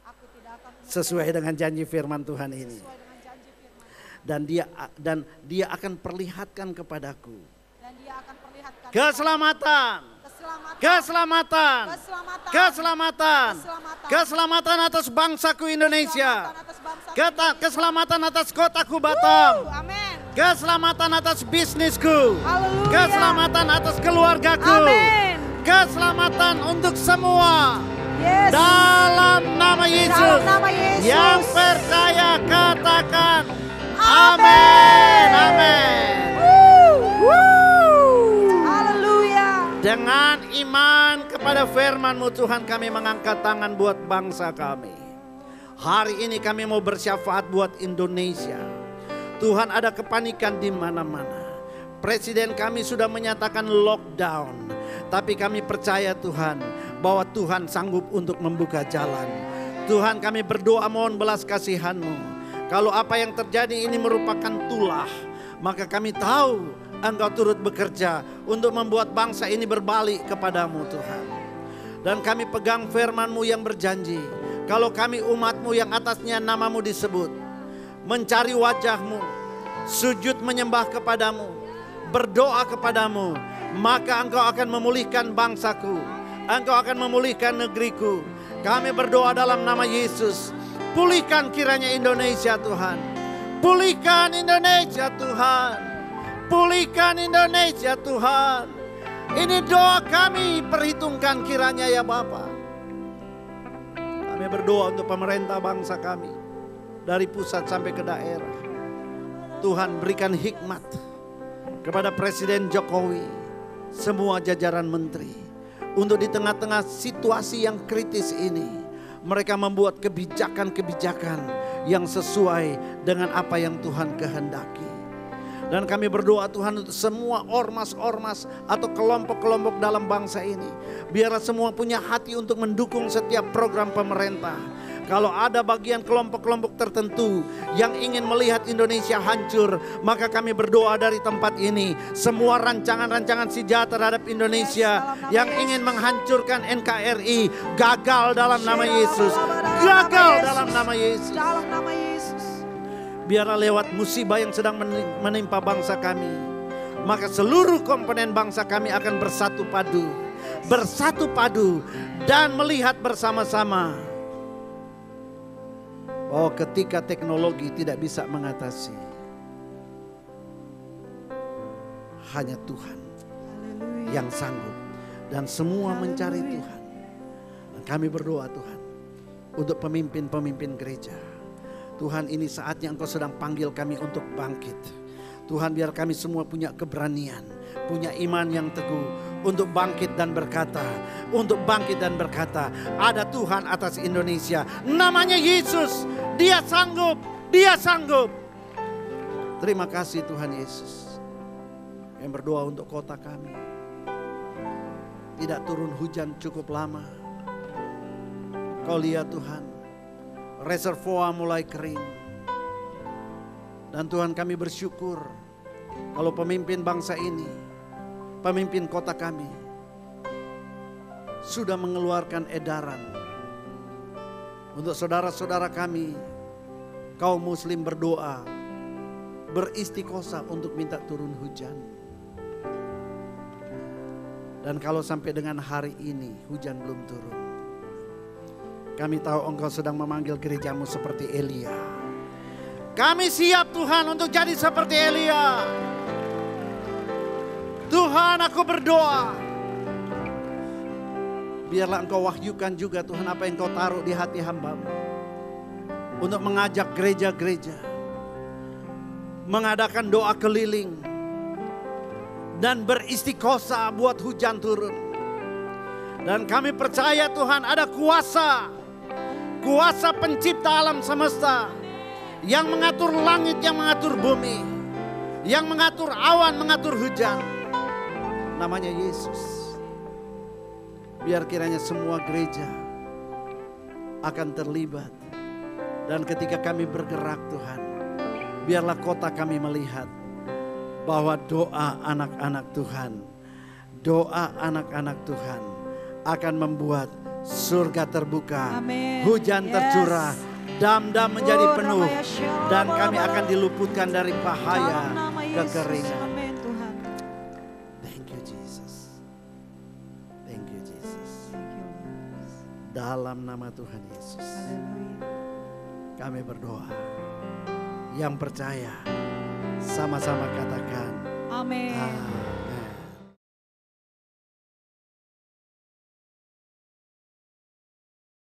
Aku tidak akan umur Sesuai dengan janji firman Tuhan ini. sesuai dengan janji firman. dan dia akan perlihatkan kepadaku Dan Dia akan perlihatkan keselamatan, keselamatan, keselamatan, keselamatan atas bangsaku Indonesia, atas bangsa. keselamatan atas kotaku Batam, Amin. keselamatan atas bisnisku, Haleluya. keselamatan atas keluargaku, Amin. keselamatan untuk semua. Yes. Dalam nama Yesus, Dalam nama Yesus. yang percaya katakan amin, amin. Haleluya. Dengan iman kepada firman-Mu Tuhan, kami mengangkat tangan buat bangsa kami. Hari ini kami mau bersyafaat buat Indonesia. Tuhan, ada kepanikan di mana-mana. Presiden kami sudah menyatakan lockdown, tapi kami percaya Tuhan bahwa Tuhan sanggup untuk membuka jalan. Tuhan, kami berdoa mohon belas kasihan-Mu. Kalau apa yang terjadi ini merupakan tulah, maka kami tahu Engkau turut bekerja untuk membuat bangsa ini berbalik kepadamu Tuhan. Dan kami pegang firman-Mu yang berjanji, kalau kami umat-Mu yang atasnya nama-Mu disebut, mencari wajah-Mu, sujud menyembah kepadamu, berdoa kepadamu, maka Engkau akan memulihkan bangsaku, Engkau akan memulihkan negeriku. Kami berdoa dalam nama Yesus, pulihkan kiranya Indonesia Tuhan, pulihkan Indonesia Tuhan, pulihkan Indonesia Tuhan. Ini doa kami, perhitungkan kiranya ya Bapa. Kami berdoa untuk pemerintah bangsa kami, dari pusat sampai ke daerah. Tuhan, berikan hikmat kepada Presiden Jokowi, semua jajaran menteri, untuk di tengah-tengah situasi yang kritis ini, mereka membuat kebijakan-kebijakan yang sesuai dengan apa yang Tuhan kehendaki. Dan kami berdoa Tuhan untuk semua ormas-ormas atau kelompok-kelompok dalam bangsa ini, biarlah semua punya hati untuk mendukung setiap program pemerintah. Kalau ada bagian kelompok-kelompok tertentu yang ingin melihat Indonesia hancur, maka kami berdoa dari tempat ini, semua rancangan-rancangan si jahat terhadap Indonesia yang ingin menghancurkan NKRI gagal dalam nama Yesus. Gagal dalam nama Yesus. Dalam nama Yesus. Biarlah lewat musibah yang sedang menimpa bangsa kami, maka seluruh komponen bangsa kami akan bersatu padu dan melihat bersama-sama. Oh, ketika teknologi tidak bisa mengatasi, hanya Tuhan yang sanggup, dan semua mencari Tuhan. Dan kami berdoa Tuhan untuk pemimpin-pemimpin gereja. Tuhan, ini saatnya Engkau sedang panggil kami untuk bangkit. Tuhan, biar kami semua punya keberanian, punya iman yang teguh untuk bangkit dan berkata, ada Tuhan atas Indonesia, namanya Yesus, Dia sanggup, Dia sanggup. Terima kasih Tuhan Yesus. Yang berdoa untuk kota kami, tidak turun hujan cukup lama. Kau lihat Tuhan, reservoir mulai kering. Dan Tuhan, kami bersyukur kalau pemimpin bangsa ini, pemimpin kota kami, sudah mengeluarkan edaran untuk saudara-saudara kami, kaum muslim berdoa, beristighosah untuk minta turun hujan. Dan kalau sampai dengan hari ini hujan belum turun, kami tahu Engkau sedang memanggil gerejamu seperti Elia. Kami siap Tuhan untuk jadi seperti Elia. Tuhan, aku berdoa, biarlah Engkau wahyukan juga Tuhan apa yang Engkau taruh di hati hamba-Mu, untuk mengajak gereja-gereja mengadakan doa keliling dan beristighosah buat hujan turun. Dan kami percaya Tuhan, ada kuasa pencipta alam semesta yang mengatur langit, yang mengatur bumi, yang mengatur awan, mengatur hujan. Namanya Yesus. Biar kiranya semua gereja akan terlibat. Dan ketika kami bergerak Tuhan, biarlah kota kami melihat bahwa doa anak-anak Tuhan akan membuat surga terbuka, Amin. hujan Yes. tercurah, Dam-dam menjadi Oh, penuh. Ramaya Shalom, Dan kami Baba, akan diluputkan dari bahaya dalam nama Yesus. kekeringan. Amin Tuhan. Thank you Jesus. Thank you Jesus. Thank you, Lord. Dalam nama Tuhan Yesus. Haleluya. Kami berdoa. Yang percaya sama-sama katakan Amin. amin.